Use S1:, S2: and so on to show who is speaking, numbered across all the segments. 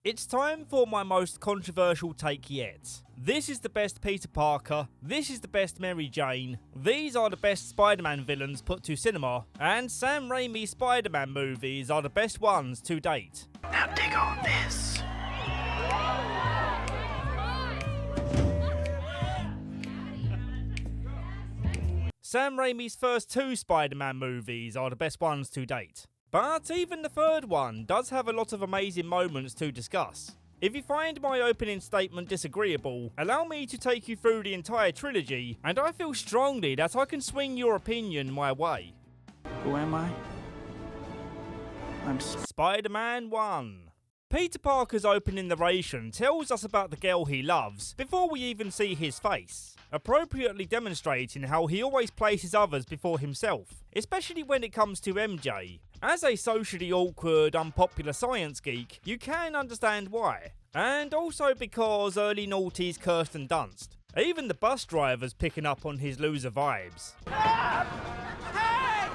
S1: It's time for my most controversial take yet. This is the best Peter Parker, this is the best Mary Jane, these are the best Spider-Man villains put to cinema, and Sam Raimi Spider-Man movies are the best ones to date.
S2: Now dig on this.
S1: Sam Raimi's first two Spider-Man movies are the best ones to date. But even the third one does have a lot of amazing moments to discuss. If you find my opening statement disagreeable, allow me to take you through the entire trilogy, and I feel strongly that I can swing your opinion my way.
S2: Who am I? I'm
S1: Spider-Man 1. Peter Parker's opening narration tells us about the girl he loves before we even see his face, appropriately demonstrating how he always places others before himself, especially when it comes to MJ. As a socially awkward, unpopular science geek, you can understand why. And also because early noughties Kirsten Dunst. Even the bus driver's picking up on his loser vibes.
S3: Hey!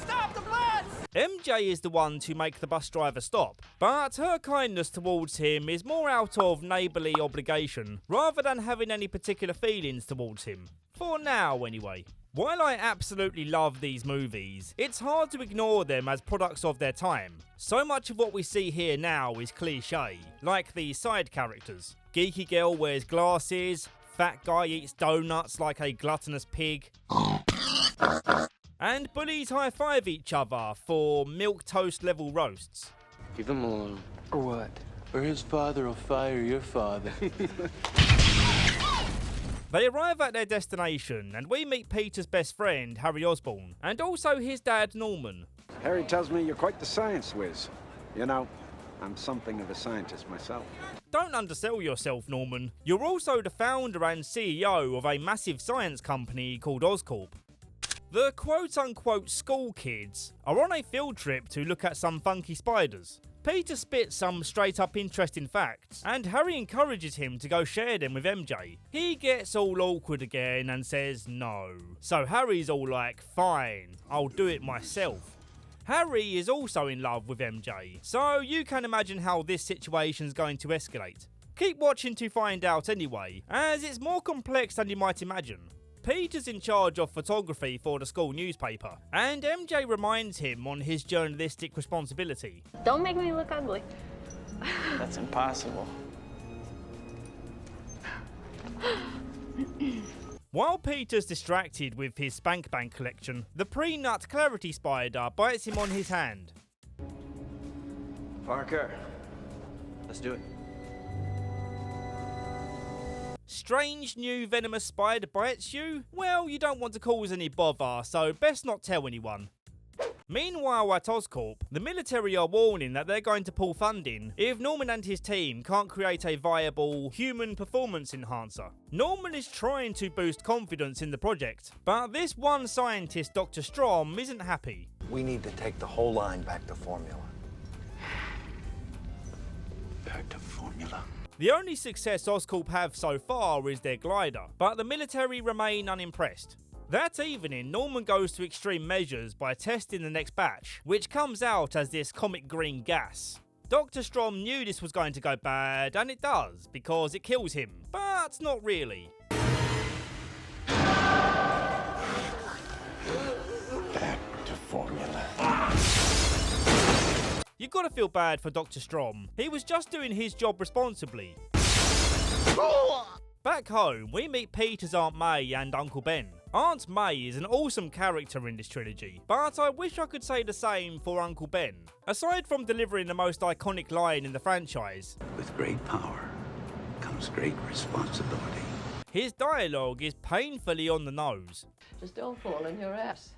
S3: Stop the bus!
S1: MJ is the one to make the bus driver stop, but her kindness towards him is more out of neighbourly obligation, rather than having any particular feelings towards him. For now, anyway. While I absolutely love these movies, it's hard to ignore them as products of their time. So much of what we see here now is cliché, like the side characters. Geeky girl wears glasses, fat guy eats donuts like a gluttonous pig, and bullies high-five each other for milquetoast level roasts.
S4: Leave him alone.
S2: Or what?
S4: Or his father will fire your father.
S1: They arrive at their destination, and we meet Peter's best friend, Harry Osborn, and also his dad, Norman.
S5: Harry tells me you're quite the science whiz. You know, I'm something of a scientist myself.
S1: Don't undersell yourself, Norman. You're also the founder and CEO of a massive science company called Oscorp. The quote-unquote school kids are on a field trip to look at some funky spiders. Peter spits some straight-up interesting facts, and Harry encourages him to go share them with MJ. He gets all awkward again and says no. So Harry's all like, fine, I'll do it myself. Harry is also in love with MJ, so you can imagine how this situation's going to escalate. Keep watching to find out anyway, as it's more complex than you might imagine. Peter's in charge of photography for the school newspaper, and MJ reminds him on his journalistic responsibility.
S6: Don't make me look ugly.
S2: That's impossible.
S1: While Peter's distracted with his Spank Bank collection, the pre-nut Clarity Spider bites him on his hand.
S7: Parker, let's do it.
S1: Strange new venomous spider bites you? Well, you don't want to cause any bother, so best not tell anyone. Meanwhile at Oscorp, the military are warning that they're going to pull funding if Norman and his team can't create a viable human performance enhancer. Norman is trying to boost confidence in the project, but this one scientist, Dr. Strom, isn't happy.
S8: We need to take the whole line back to formula.
S7: Back to formula.
S1: The only success Oscorp have so far is their glider, but the military remain unimpressed. That evening, Norman goes to extreme measures by testing the next batch, which comes out as this comic green gas. Dr. Strom knew this was going to go bad, and it does, because it kills him, but not really.
S7: Back to formula.
S1: You gotta feel bad for Dr. Strom. He was just doing his job responsibly. Back home, we meet Peter's Aunt May and Uncle Ben. Aunt May is an awesome character in this trilogy, but I wish I could say the same for Uncle Ben. Aside from delivering the most iconic line in the franchise,
S9: with great power comes great responsibility.
S1: His dialogue is painfully on the nose.
S6: Just don't fall on your ass.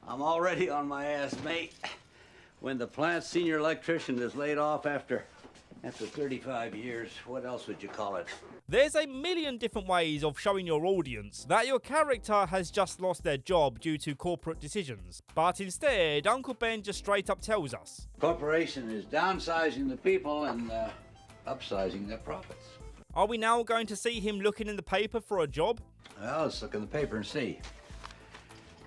S9: I'm already on my ass, mate. When the plant's senior electrician is laid off after 35 years, what else would you call it?
S1: There's a million different ways of showing your audience that your character has just lost their job due to corporate decisions. But instead, Uncle Ben just straight up tells us.
S9: Corporation is downsizing the people and upsizing their profits.
S1: Are we now going to see him looking in the paper for a job?
S9: Well, let's look in the paper and see.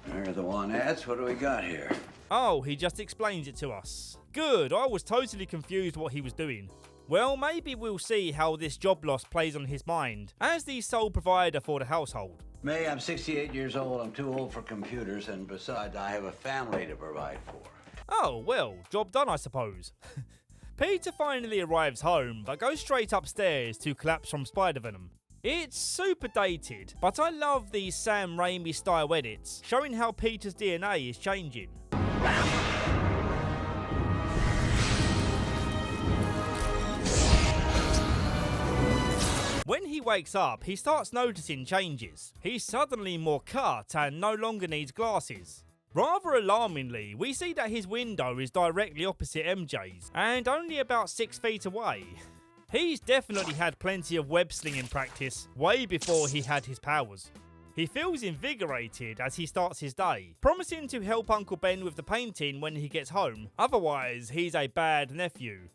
S9: There are the one ads. What do we got here?
S1: Oh, he just explains it to us. Good, I was totally confused what he was doing. Well, maybe we'll see how this job loss plays on his mind as the sole provider for the household.
S9: May, I'm 68 years old. I'm too old for computers, and besides, I have a family to provide for.
S1: Oh, well, job done, I suppose. Peter finally arrives home, but goes straight upstairs to collapse from spider venom. It's super dated, but I love these Sam Raimi style edits, showing how Peter's DNA is changing. When he wakes up, he starts noticing changes. He's suddenly more cut and no longer needs glasses. Rather alarmingly, we see that his window is directly opposite MJ's, and only about 6 feet away. He's definitely had plenty of web slinging practice, way before he had his powers. He feels invigorated as he starts his day, promising to help Uncle Ben with the painting when he gets home, otherwise he's a bad nephew.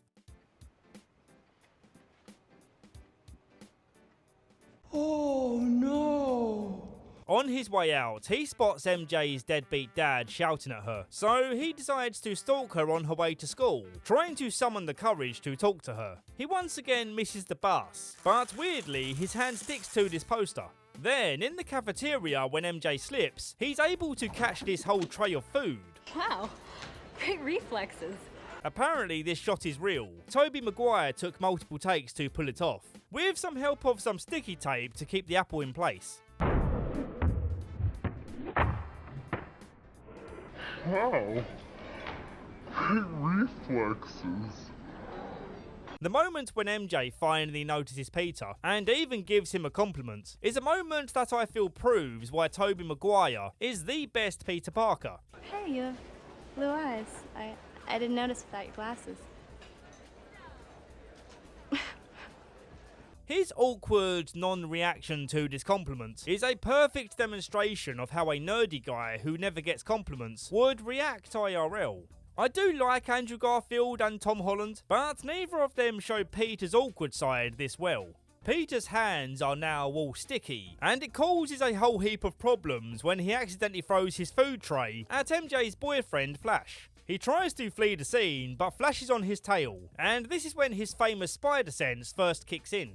S3: Oh no!
S1: On his way out, he spots MJ's deadbeat dad shouting at her, so he decides to stalk her on her way to school, trying to summon the courage to talk to her. He once again misses the bus, but weirdly his hand sticks to this poster. Then, in the cafeteria when MJ slips, he's able to catch this whole tray of food.
S10: Wow, great reflexes.
S1: Apparently this shot is real. Tobey Maguire took multiple takes to pull it off, with some help of some sticky tape to keep the apple in place.
S11: Wow. Great reflexes.
S1: The moment when MJ finally notices Peter, and even gives him a compliment, is a moment that I feel proves why Tobey Maguire is the best Peter Parker.
S10: Hey, you have blue eyes. I didn't notice without your glasses.
S1: His awkward non-reaction to this compliment is a perfect demonstration of how a nerdy guy who never gets compliments would react IRL. I do like Andrew Garfield and Tom Holland, but neither of them show Peter's awkward side this well. Peter's hands are now all sticky, and it causes a whole heap of problems when he accidentally throws his food tray at MJ's boyfriend Flash. He tries to flee the scene, but Flash is on his tail, and this is when his famous spider sense first kicks in.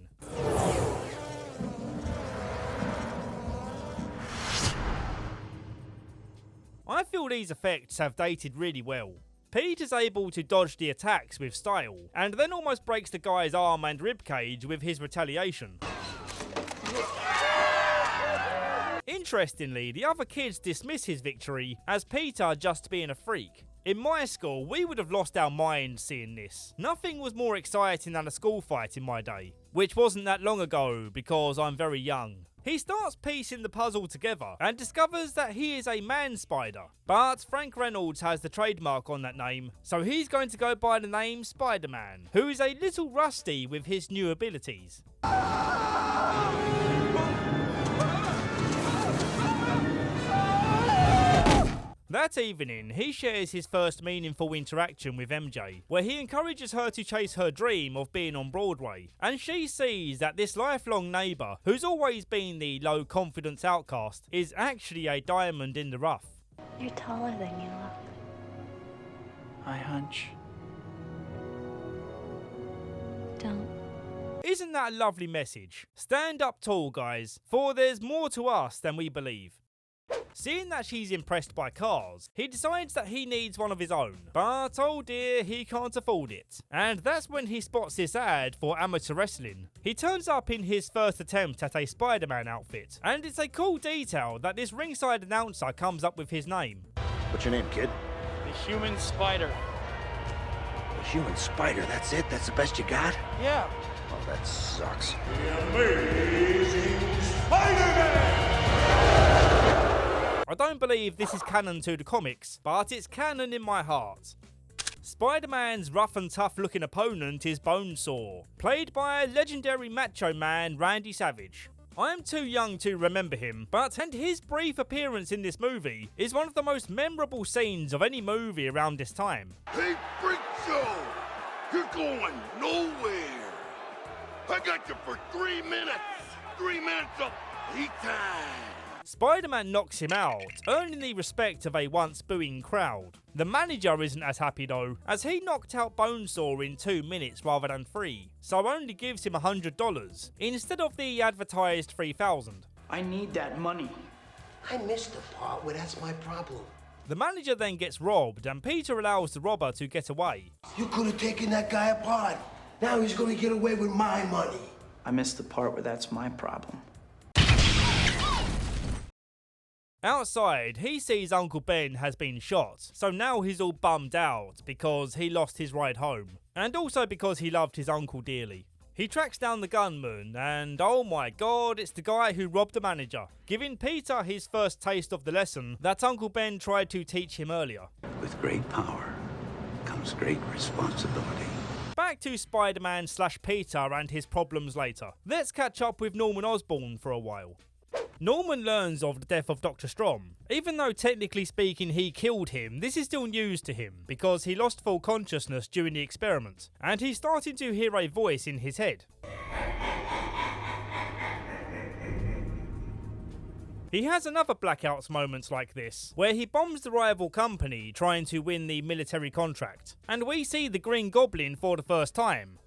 S1: I feel these effects have dated really well. Peter's able to dodge the attacks with style, and then almost breaks the guy's arm and ribcage with his retaliation. Interestingly, the other kids dismiss his victory as Peter just being a freak. In my school, we would have lost our minds seeing this. Nothing was more exciting than a school fight in my day, which wasn't that long ago because I'm very young. He starts piecing the puzzle together and discovers that he is a man spider. But Frank Reynolds has the trademark on that name, so he's going to go by the name Spider-Man, who is a little rusty with his new abilities. That evening, he shares his first meaningful interaction with MJ, where he encourages her to chase her dream of being on Broadway, and she sees that this lifelong neighbour, who's always been the low-confidence outcast, is actually a diamond in the rough.
S10: You're taller than you look.
S2: I hunch.
S10: Don't.
S1: Isn't that a lovely message? Stand up tall, guys, for there's more to us than we believe. Seeing that she's impressed by cars, he decides that he needs one of his own, but oh dear, he can't afford it. And that's when he spots this ad for amateur wrestling. He turns up in his first attempt at a Spider-Man outfit, and it's a cool detail that this ringside announcer comes up with his name.
S7: What's your name, kid?
S3: The human spider.
S7: The human spider, that's it? That's the best you got?
S3: Yeah.
S7: Oh, that sucks.
S1: I don't believe this is canon to the comics, but it's canon in my heart. Spider-Man's rough and tough looking opponent is Bonesaw, played by legendary macho man Randy Savage. I am too young to remember him, but his brief appearance in this movie is one of the most memorable scenes of any movie around this time.
S12: Hey, Freak Show! You're going nowhere! I got you for 3 minutes! 3 minutes of heat time!
S1: Spider-Man knocks him out, earning the respect of a once booing crowd. The manager isn't as happy though, as he knocked out Bonesaw in 2 minutes rather than 3, so only gives him $100, instead of the advertised $3,000.
S2: I need that money.
S7: I missed the part where that's my problem.
S1: The manager then gets robbed, and Peter allows the robber to get away.
S7: You could have taken that guy apart. Now he's gonna get away with my money.
S2: I missed the part where that's my problem.
S1: Outside, he sees Uncle Ben has been shot, so now he's all bummed out because he lost his ride home, and also because he loved his uncle dearly. He tracks down the gunman, and oh my god, it's the guy who robbed the manager, giving Peter his first taste of the lesson that Uncle Ben tried to teach him earlier.
S9: With great power comes great responsibility.
S1: Back to Spider-Man/Peter and his problems later. Let's catch up with Norman Osborn for a while. Norman learns of the death of Dr. Strom. Even though technically speaking he killed him, this is still news to him because he lost full consciousness during the experiment, and he's starting to hear a voice in his head. He has another blackouts moments like this, where he bombs the rival company trying to win the military contract, and we see the Green Goblin for the first time.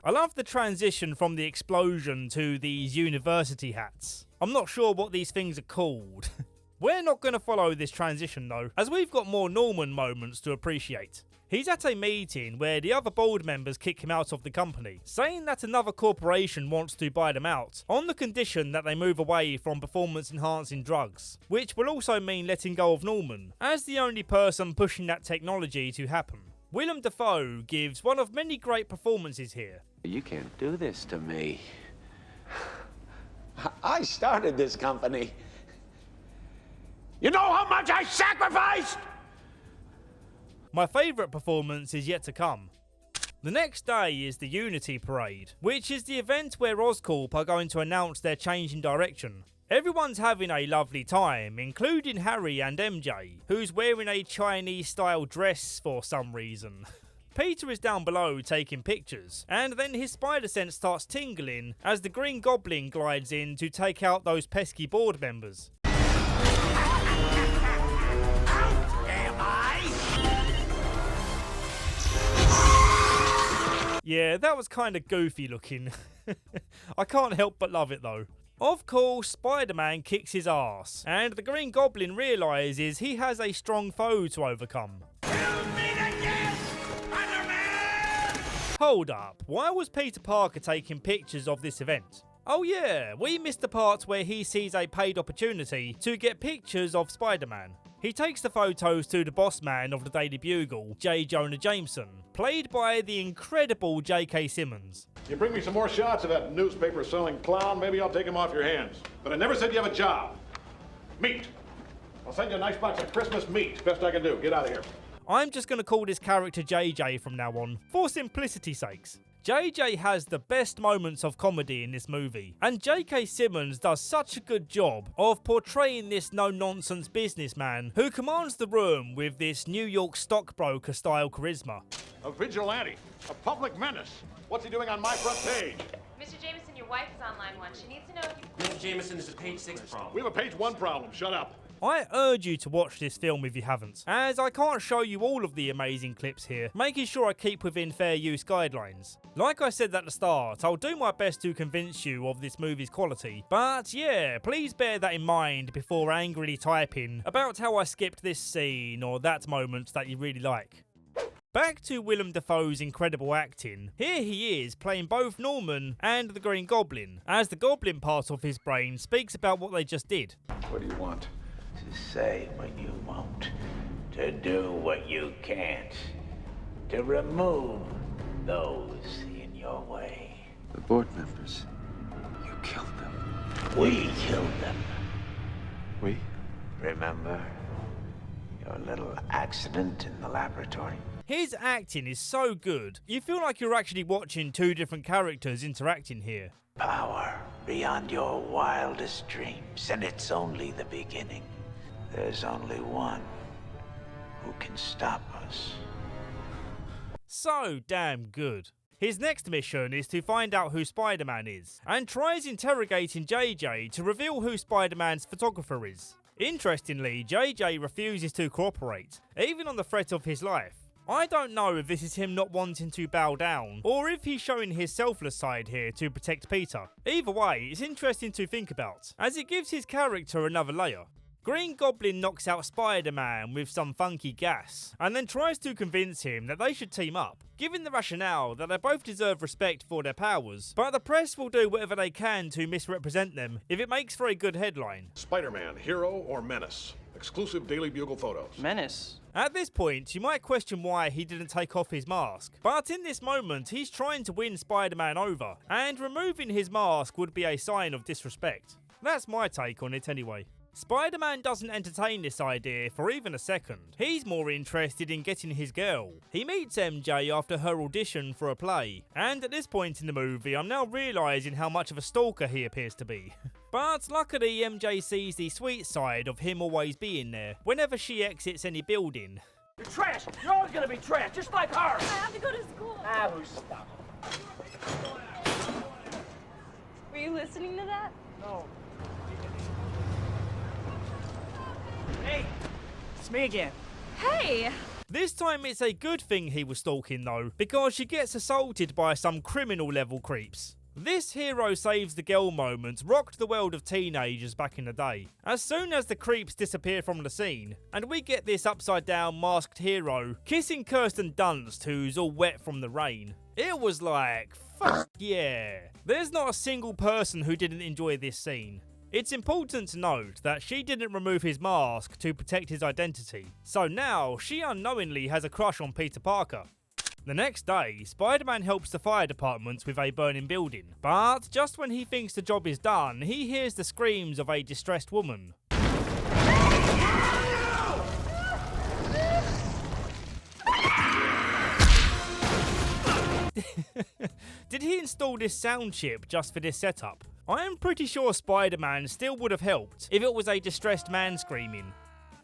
S1: I love the transition from the explosion to these university hats. I'm not sure what these things are called. We're not going to follow this transition though, as we've got more Norman moments to appreciate. He's at a meeting where the other board members kick him out of the company, saying that another corporation wants to buy them out, on the condition that they move away from performance-enhancing drugs, which will also mean letting go of Norman, as the only person pushing that technology to happen. Willem Dafoe gives one of many great performances here.
S5: You can't do this to me. I started this company. You know how much I sacrificed?
S1: My favourite performance is yet to come. The next day is the Unity Parade, which is the event where Oscorp are going to announce their change in direction. Everyone's having a lovely time, including Harry and MJ, who's wearing a Chinese-style dress for some reason. Peter is down below taking pictures, and then his spider sense starts tingling as the Green Goblin glides in to take out those pesky board members. Yeah, that was kinda goofy looking. I can't help but love it though. Of course, Spider-Man kicks his ass, and the Green Goblin realises he has a strong foe to overcome. Hold up, why was Peter Parker taking pictures of this event? Oh yeah, we missed the part where he sees a paid opportunity to get pictures of Spider-Man. He takes the photos to the boss man of the Daily Bugle, J. Jonah Jameson, played by the incredible J.K. Simmons.
S13: You bring me some more shots of that newspaper-selling clown, maybe I'll take him off your hands. But I never said you have a job. Meat. I'll send you a nice box of Christmas meat. Best I can do. Get out of here.
S1: I'm just going to call this character JJ from now on, for simplicity's sakes. JJ has the best moments of comedy in this movie, and J.K. Simmons does such a good job of portraying this no-nonsense businessman who commands the room with this New York stockbroker-style charisma.
S13: A vigilante. A public menace. What's he doing on my front page?
S14: Mr. Jameson, your wife is on line 1. She needs to know if you...
S3: Mr. Jameson, there's a page 6 problem.
S13: We have a page 1 problem. Shut up.
S1: I urge you to watch this film if you haven't, as I can't show you all of the amazing clips here, making sure I keep within fair use guidelines. Like I said at the start, I'll do my best to convince you of this movie's quality, but yeah, please bear that in mind before angrily typing about how I skipped this scene or that moment that you really like. Back to Willem Dafoe's incredible acting. Here he is playing both Norman and the Green Goblin, as the Goblin part of his brain speaks about what they just did.
S5: What do you want?
S9: To say what you won't, to do what you can't, to remove those in your way.
S5: The board members. You killed them.
S9: We killed them.
S5: We?
S9: Remember your little accident in the laboratory?
S1: His acting is so good, you feel like you're actually watching two different characters interacting here.
S9: Power beyond your wildest dreams, and it's only the beginning. There's only one who can stop us.
S1: So damn good. His next mission is to find out who Spider-Man is, and tries interrogating JJ to reveal who Spider-Man's photographer is. Interestingly, JJ refuses to cooperate, even on the threat of his life. I don't know if this is him not wanting to bow down, or if he's showing his selfless side here to protect Peter. Either way, it's interesting to think about, as it gives his character another layer. Green Goblin knocks out Spider-Man with some funky gas, and then tries to convince him that they should team up, giving the rationale that they both deserve respect for their powers, but the press will do whatever they can to misrepresent them if it makes for a good headline.
S13: Spider-Man, hero or menace? Exclusive Daily Bugle photos.
S2: Menace?
S1: At this point, you might question why he didn't take off his mask, but in this moment, he's trying to win Spider-Man over, and removing his mask would be a sign of disrespect. That's my take on it anyway. Spider-Man doesn't entertain this idea for even a second. He's more interested in getting his girl. He meets MJ after her audition for a play, and at this point in the movie I'm now realising how much of a stalker he appears to be. But luckily MJ sees the sweet side of him always being there, whenever she exits any building.
S3: You're trash! You're always gonna be trash, just like her!
S6: I have to go to school.
S3: Stop.
S10: Were you listening to that?
S3: No. Hey, it's me again.
S10: Hey!
S1: This time it's a good thing he was stalking though, because she gets assaulted by some criminal level creeps. This hero saves the girl moment rocked the world of teenagers back in the day. As soon as the creeps disappear from the scene, and we get this upside down masked hero kissing Kirsten Dunst who's all wet from the rain. It was like, fuck yeah. There's not a single person who didn't enjoy this scene. It's important to note that she didn't remove his mask to protect his identity, so now she unknowingly has a crush on Peter Parker. The next day, Spider-Man helps the fire department with a burning building, but just when he thinks the job is done, he hears the screams of a distressed woman. Did he install this sound chip just for this setup? I am pretty sure Spider-Man still would have helped if it was a distressed man screaming.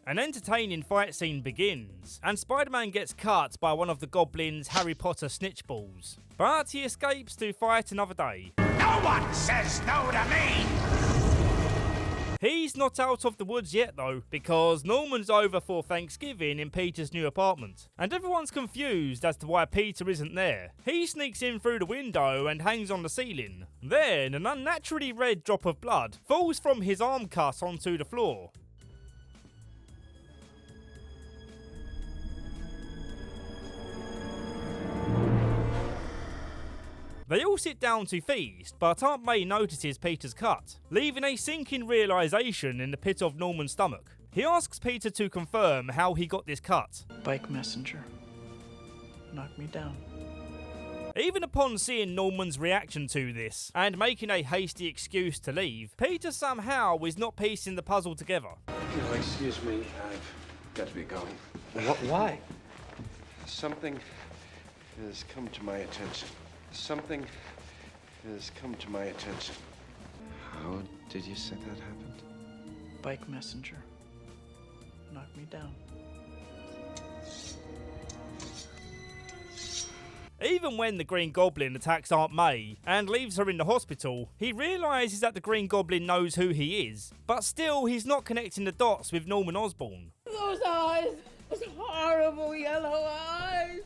S1: An entertaining fight scene begins, and Spider-Man gets cut by one of the Goblin's Harry Potter snitch balls. But he escapes to fight another day.
S9: No one says no to me!
S1: He's not out of the woods yet though, because Norman's over for Thanksgiving in Peter's new apartment, and everyone's confused as to why Peter isn't there. He sneaks in through the window and hangs on the ceiling. Then an unnaturally red drop of blood falls from his arm cut onto the floor. They all sit down to feast, but Aunt May notices Peter's cut, leaving a sinking realisation in the pit of Norman's stomach. He asks Peter to confirm how he got this cut.
S2: Bike messenger. Knocked me down.
S1: Even upon seeing Norman's reaction to this, and making a hasty excuse to leave, Peter somehow is not piecing the puzzle together.
S5: No, excuse me, I've got to be going.
S8: Why?
S5: Something has come to my attention. Something has come to my attention. How did you say that happened?
S2: Bike messenger. Knocked me down.
S1: Even when the Green Goblin attacks Aunt May and leaves her in the hospital, he realises that the Green Goblin knows who he is, but still he's not connecting the dots with Norman Osborn.
S6: Those eyes! Those horrible yellow eyes!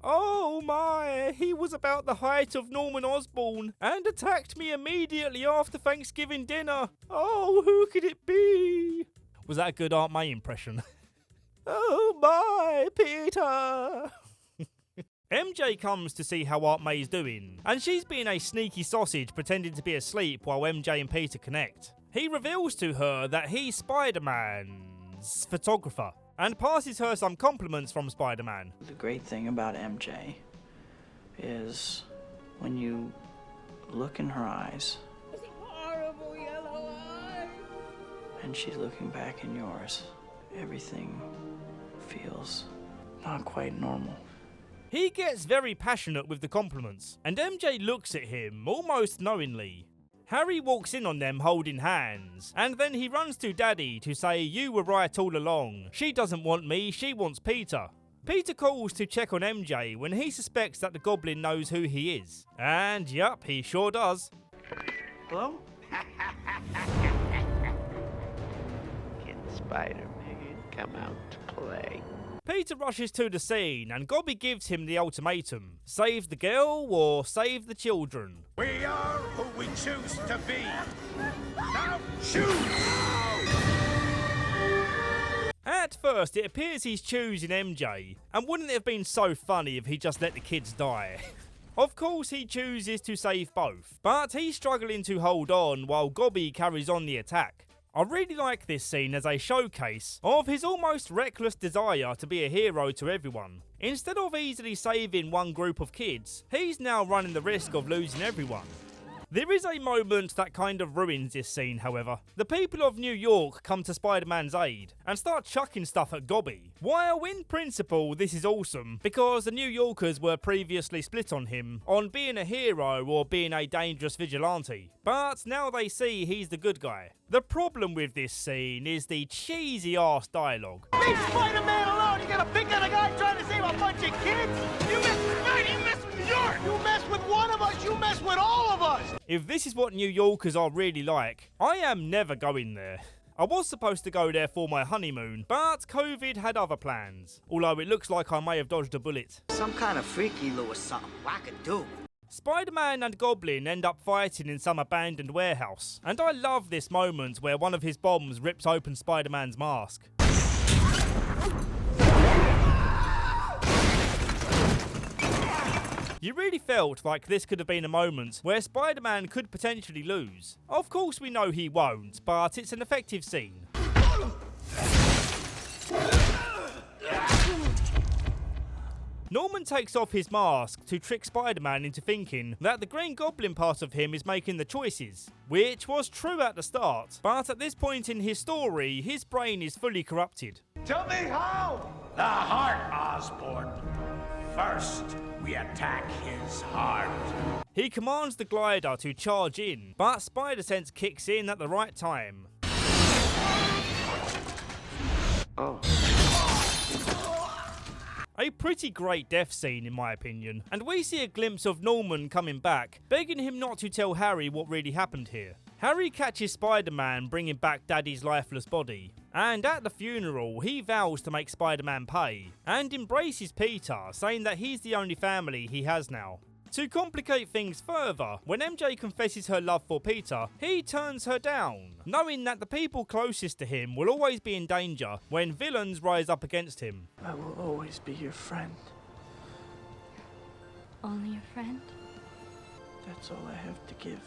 S1: Oh my, he was about the height of Norman Osborn and attacked me immediately after Thanksgiving dinner. Oh, who could it be? Was that a good Aunt May impression? Oh my, Peter! MJ comes to see how Aunt May's doing, and she's being a sneaky sausage pretending to be asleep while MJ and Peter connect. He reveals to her that he's Spider-Man's photographer, and passes her some compliments from Spider-Man.
S2: The great thing about MJ is when you look in her eyes,
S6: Those horrible yellow eyes!
S2: and she's looking back in yours, everything feels not quite normal.
S1: He gets very passionate with the compliments, and MJ looks at him almost knowingly. Harry walks in on them holding hands, and then he runs to Daddy to say, "You were right all along. She doesn't want me, she wants Peter." Peter calls to check on MJ when he suspects that the Goblin knows who he is. And yup, he sure does.
S2: Hello?
S9: Can Spider-Man come out to play?
S1: Peter rushes to the scene and Gobby gives him the ultimatum. Save the girl or save the children.
S12: We are who we choose to be. Now choose!
S1: At first, it appears he's choosing MJ, and wouldn't it have been so funny if he just let the kids die? Of course, he chooses to save both, but he's struggling to hold on while Gobby carries on the attack. I really like this scene as a showcase of his almost reckless desire to be a hero to everyone. Instead of easily saving one group of kids, he's now running the risk of losing everyone. There is a moment that kind of ruins this scene, however. The people of New York come to Spider-Man's aid and start chucking stuff at Gobby. While in principle this is awesome, because the New Yorkers were previously split on him on being a hero or being a dangerous vigilante. But now they see he's the good guy. The problem with this scene is the cheesy ass dialogue.
S3: Leave Spider-Man alone! You got a pick on a guy trying to save a bunch of kids? You mess with me, you mess with New York! You mess with one of us, you mess with all of us!
S1: If this is what New Yorkers are really like, I am never going there. I was supposed to go there for my honeymoon, but COVID had other plans. Although it looks like I may have dodged a bullet.
S3: Some kind of freaky Lou or something. Wackadoo.
S1: Spider-Man and Goblin end up fighting in some abandoned warehouse, and I love this moment where one of his bombs rips open Spider-Man's mask. You really felt like this could have been a moment where Spider-Man could potentially lose. Of course we know he won't, but it's an effective scene. Norman takes off his mask to trick Spider-Man into thinking that the Green Goblin part of him is making the choices, which was true at the start, but at this point in his story, his brain is fully corrupted.
S12: Tell me how! The heart, Osborn. First, we attack his heart.
S1: He commands the glider to charge in, but Spider-Sense kicks in at the right time.
S5: Oh.
S1: A pretty great death scene in my opinion, and we see a glimpse of Norman coming back, begging him not to tell Harry what really happened here. Harry catches Spider-Man bringing back Daddy's lifeless body, and at the funeral he vows to make Spider-Man pay, and embraces Peter, saying that he's the only family he has now. To complicate things further, when MJ confesses her love for Peter, he turns her down, knowing that the people closest to him will always be in danger when villains rise up against him.
S2: I will always be your friend.
S10: Only your friend?
S2: That's all I have to give.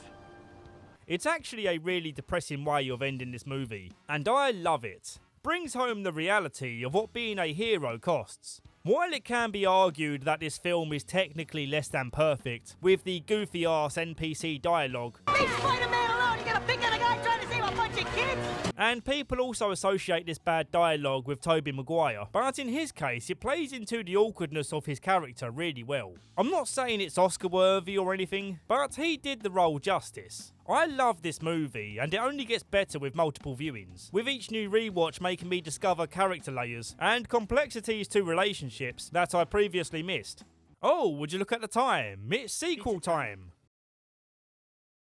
S1: It's actually a really depressing way of ending this movie, and I love it. Brings home the reality of what being a hero costs. While it can be argued that this film is technically less than perfect, with the goofy ass NPC dialogue,
S3: Leave Spider-Man alone! You got a pick on a guy trying to save a bunch of kids!
S1: and people also associate this bad dialogue with Tobey Maguire, but in his case it plays into the awkwardness of his character really well. I'm not saying it's Oscar worthy or anything, but he did the role justice. I love this movie, and it only gets better with multiple viewings, with each new rewatch making me discover character layers and complexities to relationships that I previously missed. Oh, would you look at the time? It's sequel time!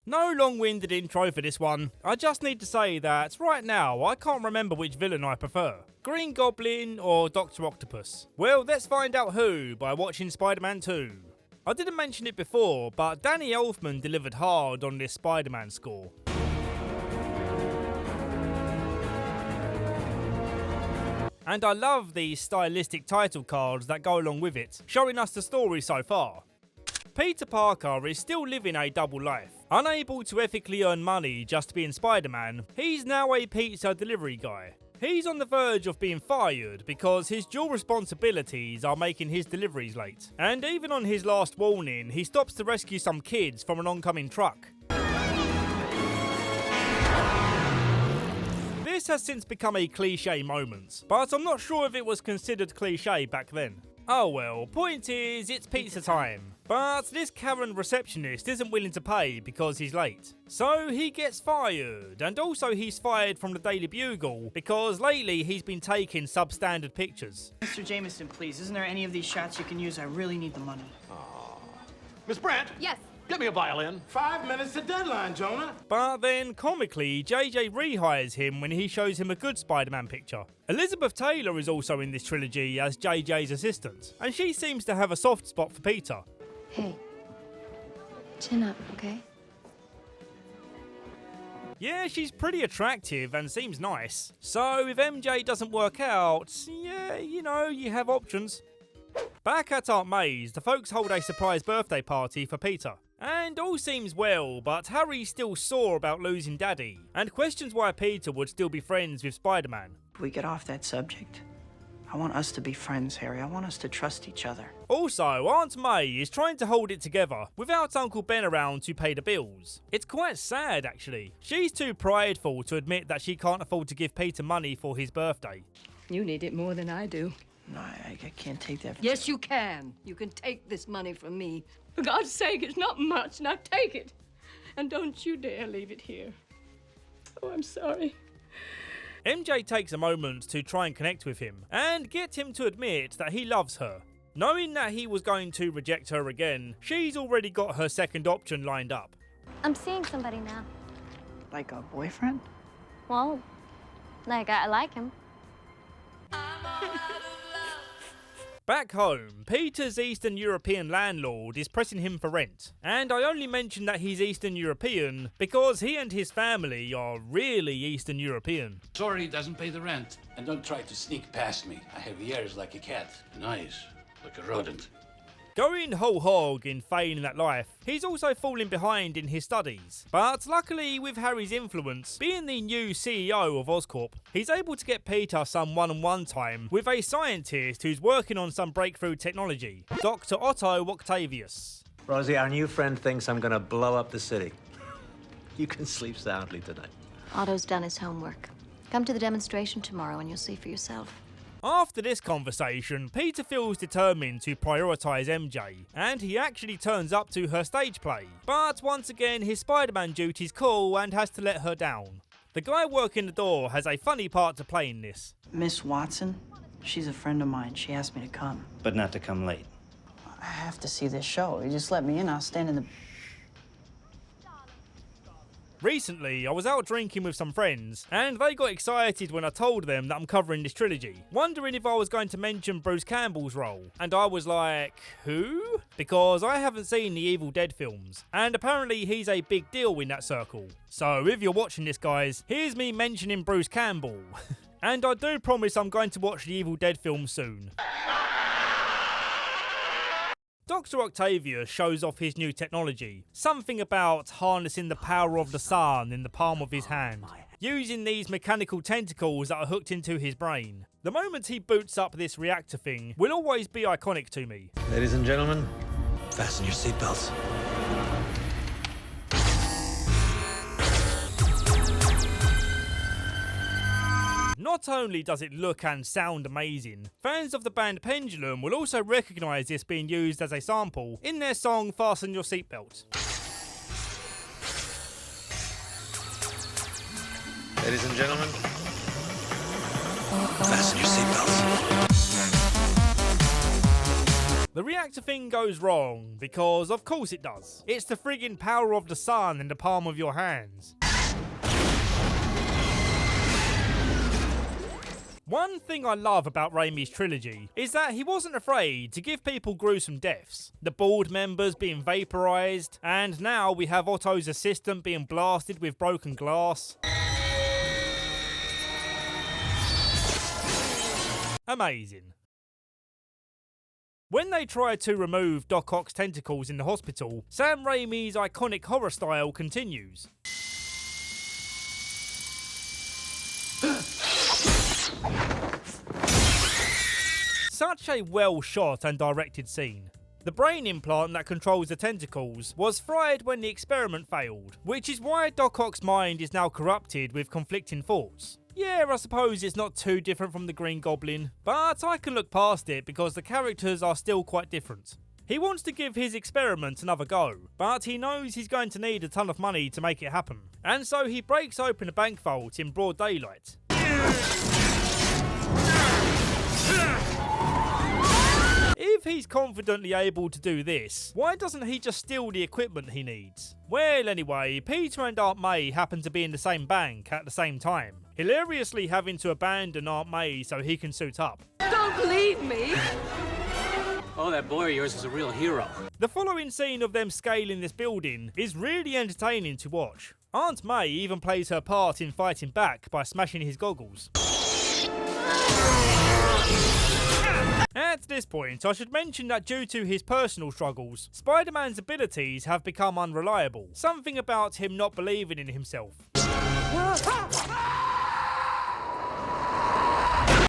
S1: No long-winded intro for this one. I just need to say that right now I can't remember which villain I prefer. Green Goblin or Dr. Octopus? Well, let's find out who by watching Spider-Man 2. I didn't mention it before, but Danny Elfman delivered hard on this Spider-Man score. And I love the stylistic title cards that go along with it, showing us the story so far. Peter Parker is still living a double life. Unable to ethically earn money just being Spider-Man, he's now a pizza delivery guy. He's on the verge of being fired because his dual responsibilities are making his deliveries late. And even on his last warning, he stops to rescue some kids from an oncoming truck. This has since become a cliche moment, but I'm not sure if it was considered cliche back then. Oh well, point is, it's pizza time. But this Karen receptionist isn't willing to pay because he's late. So he gets fired, and also he's fired from the Daily Bugle because lately he's been taking substandard pictures.
S2: Mr. Jameson, please, isn't there any of these shots you can use? I really need the money.
S13: Miss Brandt?
S6: Yes.
S13: Get me a violin.
S7: 5 minutes to deadline, Jonah.
S1: But then, comically, JJ rehires him when he shows him a good Spider-Man picture. Elizabeth Taylor is also in this trilogy as JJ's assistant, and she seems to have a soft spot for Peter.
S10: Hey, chin up, okay?
S1: Yeah, she's pretty attractive and seems nice. So if MJ doesn't work out, yeah, you know, you have options. Back at Aunt May's, the folks hold a surprise birthday party for Peter. And all seems well, but Harry's still sore about losing Daddy, and questions why Peter would still be friends with Spider-Man.
S2: If we get off that subject, I want us to be friends, Harry. I want us to trust each other.
S1: Also, Aunt May is trying to hold it together without Uncle Ben around to pay the bills. It's quite sad, actually. She's too prideful to admit that she can't afford to give Peter money for his birthday.
S6: You need it more than I do.
S2: No, I can't take that.
S6: Yes, you can. You can take this money from me. For God's sake, it's not much. Now take it. And don't you dare leave it here. Oh, I'm sorry.
S1: MJ takes a moment to try and connect with him and get him to admit that he loves her. Knowing that he was going to reject her again, she's already got her second option lined up.
S10: I'm seeing somebody now.
S2: Like a boyfriend?
S10: Well, like I like him.
S1: Back home, Peter's Eastern European landlord is pressing him for rent. And I only mention that he's Eastern European because he and his family are really Eastern European.
S15: Sorry, he doesn't pay the rent. And don't try to sneak past me. I have ears like a cat, and eyes like a rodent.
S1: Going whole hog in feigning that life, he's also falling behind in his studies. But luckily, with Harry's influence, being the new CEO of Oscorp, he's able to get Peter some one-on-one time with a scientist who's working on some breakthrough technology, Dr. Otto Octavius.
S8: Rosie, our new friend thinks I'm gonna blow up the city. You can sleep soundly tonight.
S10: Otto's done his homework. Come to the demonstration tomorrow and you'll see for yourself.
S1: After this conversation, Peter feels determined to prioritise MJ, and he actually turns up to her stage play. But once again, his Spider-Man duties call and has to let her down. The guy working the door has a funny part to play in this.
S2: Miss Watson? She's a friend of mine. She asked me to come.
S16: But not to come late.
S2: I have to see this show. You just let me in, I'll stand in the...
S1: Recently, I was out drinking with some friends, and they got excited when I told them that I'm covering this trilogy, wondering if I was going to mention Bruce Campbell's role. And I was like, who? Because I haven't seen the Evil Dead films, and apparently he's a big deal in that circle. So if you're watching this, guys, here's me mentioning Bruce Campbell. And I do promise I'm going to watch the Evil Dead film soon. Dr. Octavius shows off his new technology, something about harnessing the power of the sun in the palm of his hand, using these mechanical tentacles that are hooked into his brain. The moment he boots up this reactor thing will always be iconic to me.
S8: Ladies and gentlemen, fasten your seatbelts.
S1: Not only does it look and sound amazing, fans of the band Pendulum will also recognise this being used as a sample in their song Fasten Your Seatbelt.
S8: Ladies and gentlemen, fasten your seatbelts.
S1: The reactor thing goes wrong, because of course it does. It's the friggin' power of the sun in the palm of your hands. One thing I love about Raimi's trilogy is that he wasn't afraid to give people gruesome deaths. The board members being vaporized, and now we have Otto's assistant being blasted with broken glass. Amazing. When they try to remove Doc Ock's tentacles in the hospital, Sam Raimi's iconic horror style continues. Such a well shot and directed scene. The brain implant that controls the tentacles was fried when the experiment failed, which is why Doc Ock's mind is now corrupted with conflicting thoughts. Yeah, I suppose it's not too different from the Green Goblin, but I can look past it because the characters are still quite different. He wants to give his experiment another go, but he knows he's going to need a ton of money to make it happen. And so he breaks open a bank vault in broad daylight. If he's confidently able to do this, why doesn't he just steal the equipment he needs? Well, anyway, Peter and Aunt May happen to be in the same bank at the same time, hilariously having to abandon Aunt May so he can suit up.
S6: Don't leave me!
S15: Oh, that boy of yours is a real hero.
S1: The following scene of them scaling this building is really entertaining to watch. Aunt May even plays her part in fighting back by smashing his goggles. At this point, I should mention that due to his personal struggles, Spider-Man's abilities have become unreliable. Something about him not believing in himself.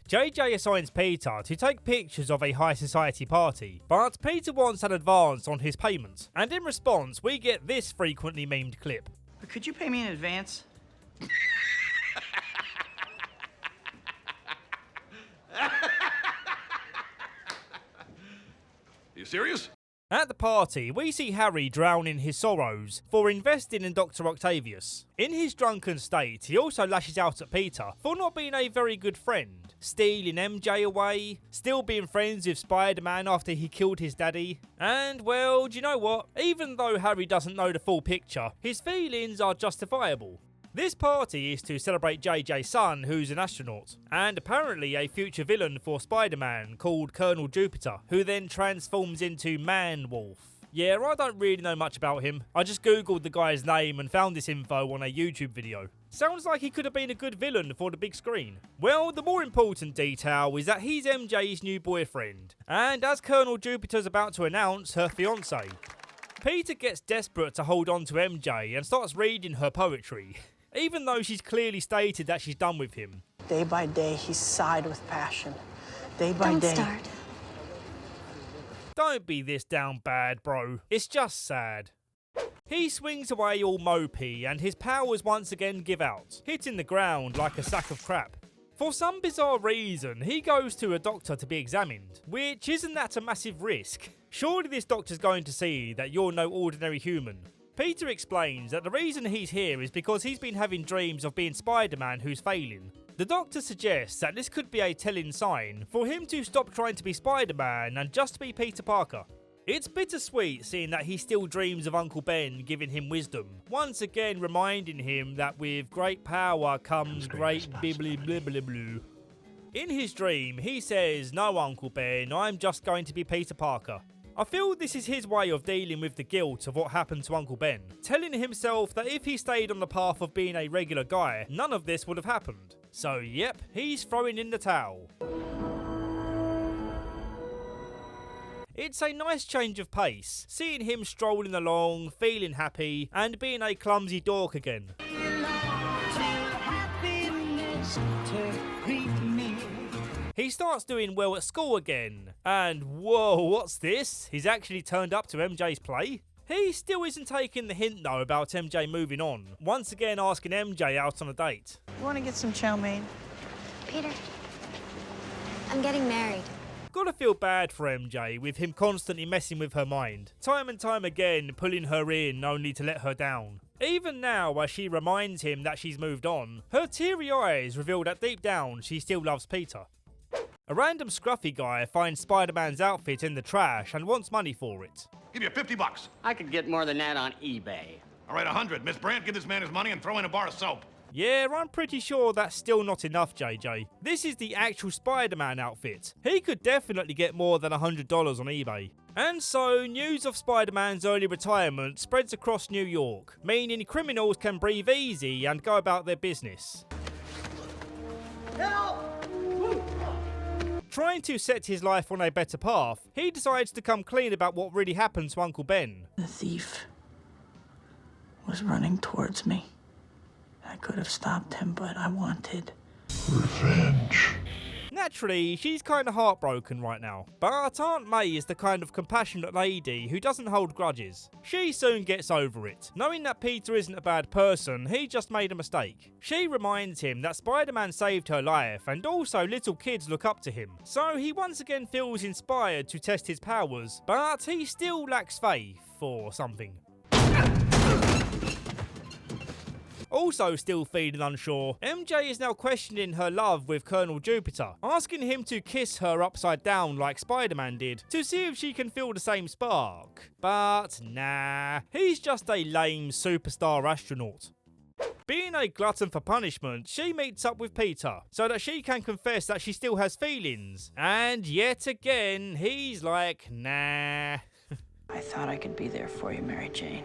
S1: JJ assigns Peter to take pictures of a high society party, but Peter wants an advance on his payment, and in response we get this frequently memed clip.
S2: But could you pay me in advance?
S13: You serious?
S1: At the party, we see Harry drown in his sorrows for investing in Dr. Octavius. In his drunken state, he also lashes out at Peter for not being a very good friend, stealing MJ away, still being friends with Spider-Man after he killed his daddy. And well, do you know what? Even though Harry doesn't know the full picture, his feelings are justifiable. This party is to celebrate JJ's son, who's an astronaut, and apparently a future villain for Spider-Man called Colonel Jupiter, who then transforms into Man-Wolf. Yeah, I don't really know much about him. I just googled the guy's name and found this info on a YouTube video. Sounds like he could have been a good villain for the big screen. Well, the more important detail is that he's MJ's new boyfriend, and as Colonel Jupiter's about to announce, her fiancé. Peter gets desperate to hold on to MJ and starts reading her poetry, even though she's clearly stated that she's done with him.
S2: Day by day, he sighed with passion. Day by
S10: Don't
S2: day.
S10: start.
S1: Don't be this down bad, bro. It's just sad. He swings away all mopey and his powers once again give out, hitting the ground like a sack of crap. For some bizarre reason, he goes to a doctor to be examined, which isn't that a massive risk? Surely this doctor's going to see that you're no ordinary human. Peter explains that the reason he's here is because he's been having dreams of being Spider-Man who's failing. The doctor suggests that this could be a telling sign for him to stop trying to be Spider-Man and just be Peter Parker. It's bittersweet seeing that he still dreams of Uncle Ben giving him wisdom, once again reminding him that with great power comes great bibbly blibbly blue. In his dream, he says, "No, Uncle Ben, I'm just going to be Peter Parker." I feel this is his way of dealing with the guilt of what happened to Uncle Ben, telling himself that if he stayed on the path of being a regular guy, none of this would have happened. So yep, he's throwing in the towel. It's a nice change of pace, seeing him strolling along, feeling happy, and being a clumsy dork again. He starts doing well at school again, and whoa, what's this? He's actually turned up to MJ's play? He still isn't taking the hint though about MJ moving on, once again asking MJ out on a date.
S2: You want to get some chow mein?
S10: Peter, I'm getting married.
S1: Gotta feel bad for MJ with him constantly messing with her mind, time and time again pulling her in only to let her down. Even now, as she reminds him that she's moved on, her teary eyes reveal that deep down she still loves Peter. A random scruffy guy finds Spider-Man's outfit in the trash and wants money for it.
S13: Give you $50.
S16: I could get more than that on eBay.
S13: All right, 100. Miss Brandt, give this man his money and throw in a bar of soap.
S1: Yeah, I'm pretty sure that's still not enough, JJ. This is the actual Spider-Man outfit. He could definitely get more than $100 on eBay. And so, news of Spider-Man's early retirement spreads across New York, meaning criminals can breathe easy and go about their business.
S3: Help!
S1: Trying to set his life on a better path, he decides to come clean about what really happened to Uncle Ben.
S2: The thief was running towards me. I could have stopped him, but I wanted
S11: revenge.
S1: Naturally, she's kind of heartbroken right now. But Aunt May is the kind of compassionate lady who doesn't hold grudges. She soon gets over it. Knowing that Peter isn't a bad person, he just made a mistake. She reminds him that Spider-Man saved her life and also little kids look up to him. So he once again feels inspired to test his powers, but he still lacks faith or something. Also still feeling unsure, MJ is now questioning her love with Colonel Jupiter, asking him to kiss her upside down like Spider-Man did, to see if she can feel the same spark. But nah, he's just a lame superstar astronaut. Being a glutton for punishment, she meets up with Peter, so that she can confess that she still has feelings. And yet again, he's like, nah.
S2: I thought I could be there for you, Mary Jane,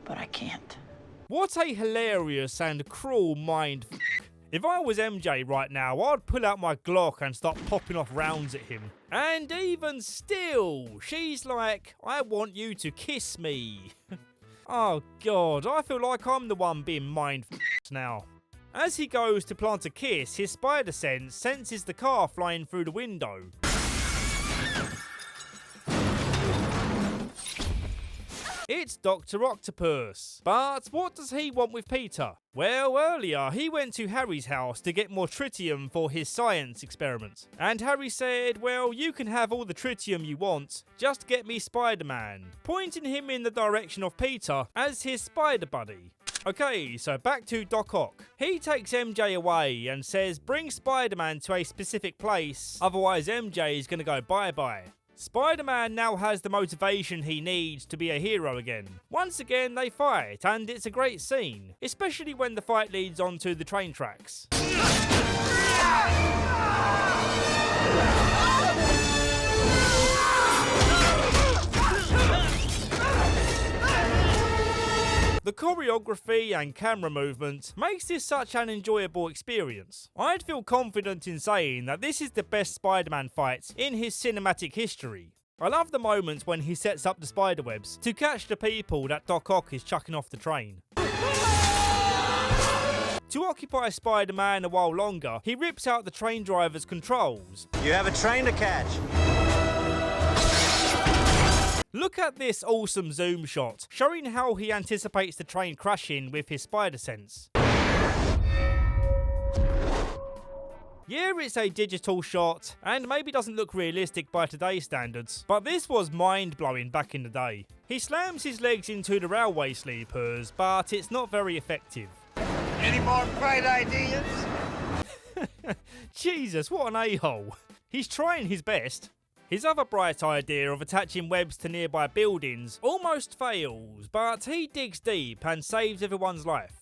S2: but I can't.
S1: What a hilarious and cruel mind f***. If I was MJ right now, I'd pull out my Glock and start popping off rounds at him. And even still, she's like, I want you to kiss me. Oh god, I feel like I'm the one being mind f***ed now. As he goes to plant a kiss, his spider sense senses the car flying through the window. It's Dr. Octopus. But what does he want with Peter? Well, earlier he went to Harry's house to get more tritium for his science experiment. And Harry said, well, you can have all the tritium you want, just get me Spider-Man, pointing him in the direction of Peter as his spider buddy. Okay, so back to Doc Ock. He takes MJ away and says bring Spider-Man to a specific place, otherwise MJ is gonna go bye-bye. Spider-Man now has the motivation he needs to be a hero again. Once again they fight, and it's a great scene, especially when the fight leads onto the train tracks. The choreography and camera movement makes this such an enjoyable experience. I'd feel confident in saying that this is the best Spider-Man fight in his cinematic history. I love the moments when he sets up the spiderwebs to catch the people that Doc Ock is chucking off the train. To occupy Spider-Man a while longer, he rips out the train driver's controls.
S8: You have a train to catch.
S1: Look at this awesome zoom shot, showing how he anticipates the train crashing with his spider sense. Yeah, it's a digital shot, and maybe doesn't look realistic by today's standards, but this was mind-blowing back in the day. He slams his legs into the railway sleepers, but it's not very effective.
S3: Any more bright ideas?
S1: Jesus, what an a-hole. He's trying his best. His other bright idea of attaching webs to nearby buildings almost fails, but he digs deep and saves everyone's life.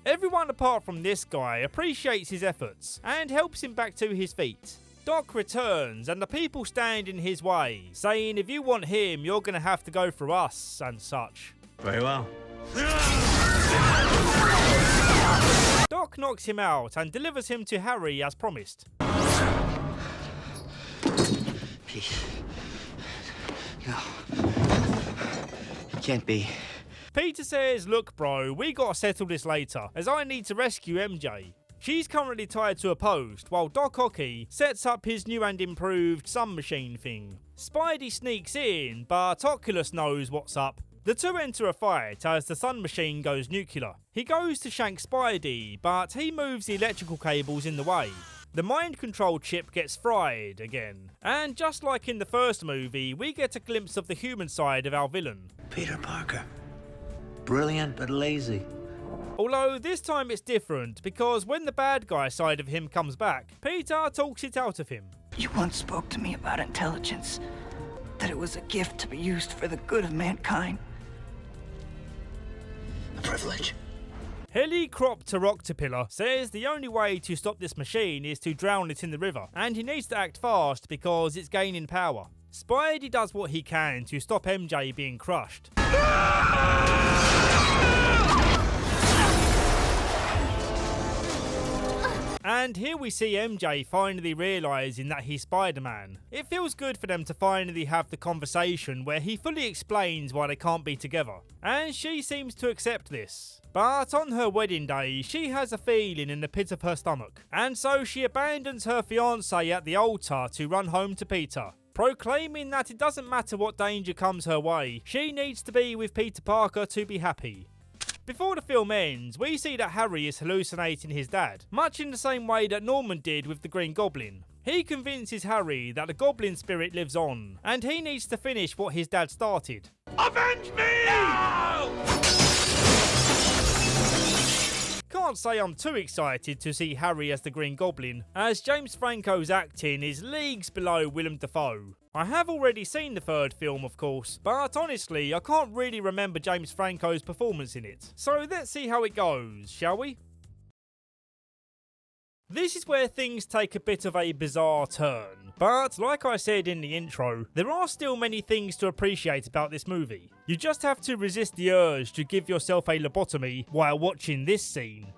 S1: Everyone apart from this guy appreciates his efforts and helps him back to his feet. Doc returns and the people stand in his way, saying if you want him, you're gonna have to go through us and such.
S8: Very well.
S1: Doc knocks him out and delivers him to Harry as promised.
S2: Pete. No. It can't be.
S1: Peter says, look bro, we gotta settle this later, as I need to rescue MJ. She's currently tied to a post, while Doc Ock sets up his new and improved sun machine thing. Spidey sneaks in, but Oculus knows what's up. The two enter a fight as the sun machine goes nuclear. He goes to shank Spidey, but he moves the electrical cables in the way. The mind control chip gets fried again. And just like in the first movie, we get a glimpse of the human side of our villain.
S8: Peter Parker. Brilliant but lazy.
S1: Although this time it's different, because when the bad guy side of him comes back, Peter talks it out of him.
S2: You once spoke to me about intelligence, that it was a gift to be used for the good of mankind. A privilege.
S1: Helicopteroctopiller says the only way to stop this machine is to drown it in the river, and he needs to act fast because it's gaining power. Spidey does what he can to stop MJ being crushed. And here we see MJ finally realising that he's Spider-Man. It feels good for them to finally have the conversation where he fully explains why they can't be together. And she seems to accept this. But on her wedding day, she has a feeling in the pit of her stomach. And so she abandons her fiancé at the altar to run home to Peter, proclaiming that it doesn't matter what danger comes her way, she needs to be with Peter Parker to be happy. Before the film ends, we see that Harry is hallucinating his dad, much in the same way that Norman did with the Green Goblin. He convinces Harry that the Goblin spirit lives on, and he needs to finish what his dad started.
S3: Avenge me! No!
S1: Can't say I'm too excited to see Harry as the Green Goblin, as James Franco's acting is leagues below Willem Dafoe. I have already seen the third film, of course, but honestly, I can't really remember James Franco's performance in it. So let's see how it goes, shall we? This is where things take a bit of a bizarre turn, but like I said in the intro, there are still many things to appreciate about this movie. You just have to resist the urge to give yourself a lobotomy while watching this scene.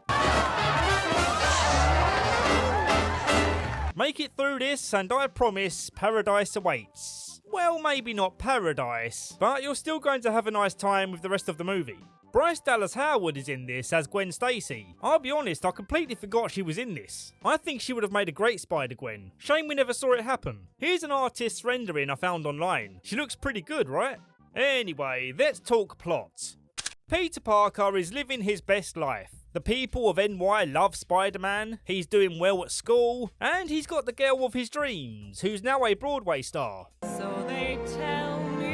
S1: Make it through this and I promise paradise awaits. Well, maybe not paradise, but you're still going to have a nice time with the rest of the movie. Bryce Dallas Howard is in this as Gwen Stacy. I'll be honest, I completely forgot she was in this. I think she would have made a great Spider-Gwen. Shame we never saw it happen. Here's an artist's rendering I found online. She looks pretty good, right? Anyway, let's talk plot. Peter Parker is living his best life. The people of NY love Spider-Man, he's doing well at school, and he's got the girl of his dreams, who's now a Broadway star.
S17: So they tell me,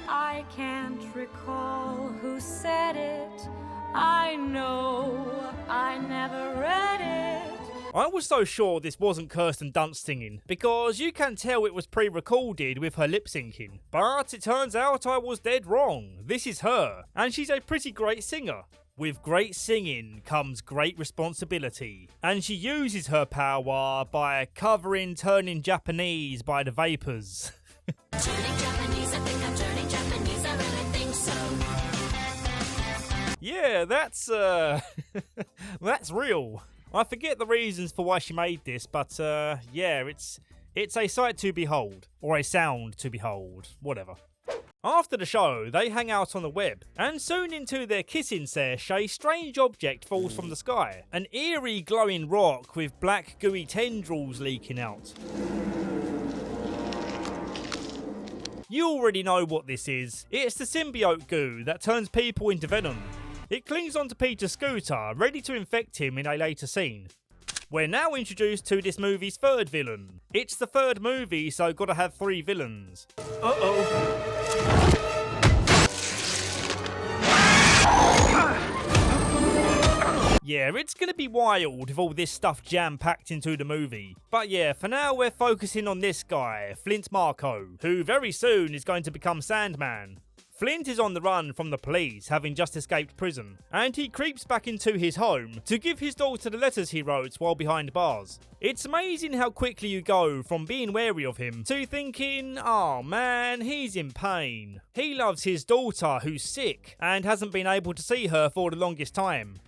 S17: I can't recall who said it, I know I never read it.
S1: I was so sure this wasn't Kirsten Dunst singing, because you can tell it was pre-recorded with her lip-syncing. But it turns out I was dead wrong. This is her, and she's a pretty great singer. With great singing comes great responsibility, and she uses her power by covering Turning Japanese by the Vapors.
S17: Turning Japanese, I think I'm turning Japanese, I really think so.
S1: Yeah, that's that's real. I forget the reasons for why she made this, but yeah, it's a sight to behold, or a sound to behold, whatever. After the show, they hang out on the web, and soon into their kissing sesh, a strange object falls from the sky. An eerie glowing rock with black gooey tendrils leaking out. You already know what this is. It's the symbiote goo that turns people into venom. It clings onto Peter's scooter, ready to infect him in a later scene. We're now introduced to this movie's third villain. It's the third movie, so gotta have 3 villains. Yeah, it's gonna be wild with all this stuff jam-packed into the movie. But yeah, for now we're focusing on this guy, Flint Marko, who very soon is going to become Sandman. Flint is on the run from the police, having just escaped prison, and he creeps back into his home to give his daughter the letters he wrote while behind bars. It's amazing how quickly you go from being wary of him to thinking, oh man, he's in pain. He loves his daughter who's sick and hasn't been able to see her for the longest time.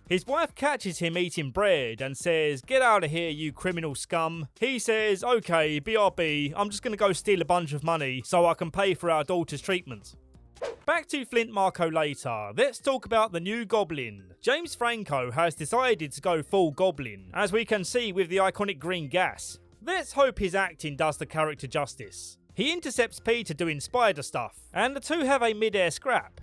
S1: His wife catches him eating bread and says, "Get out of here, you criminal scum." He says, "Okay, BRB, I'm just gonna go steal a bunch of money so I can pay for our daughter's treatment." Back to Flint Marko later, let's talk about the new Goblin. James Franco has decided to go full Goblin, as we can see with the iconic green gas. Let's hope his acting does the character justice. He intercepts Peter doing spider stuff, and the two have a mid-air scrap.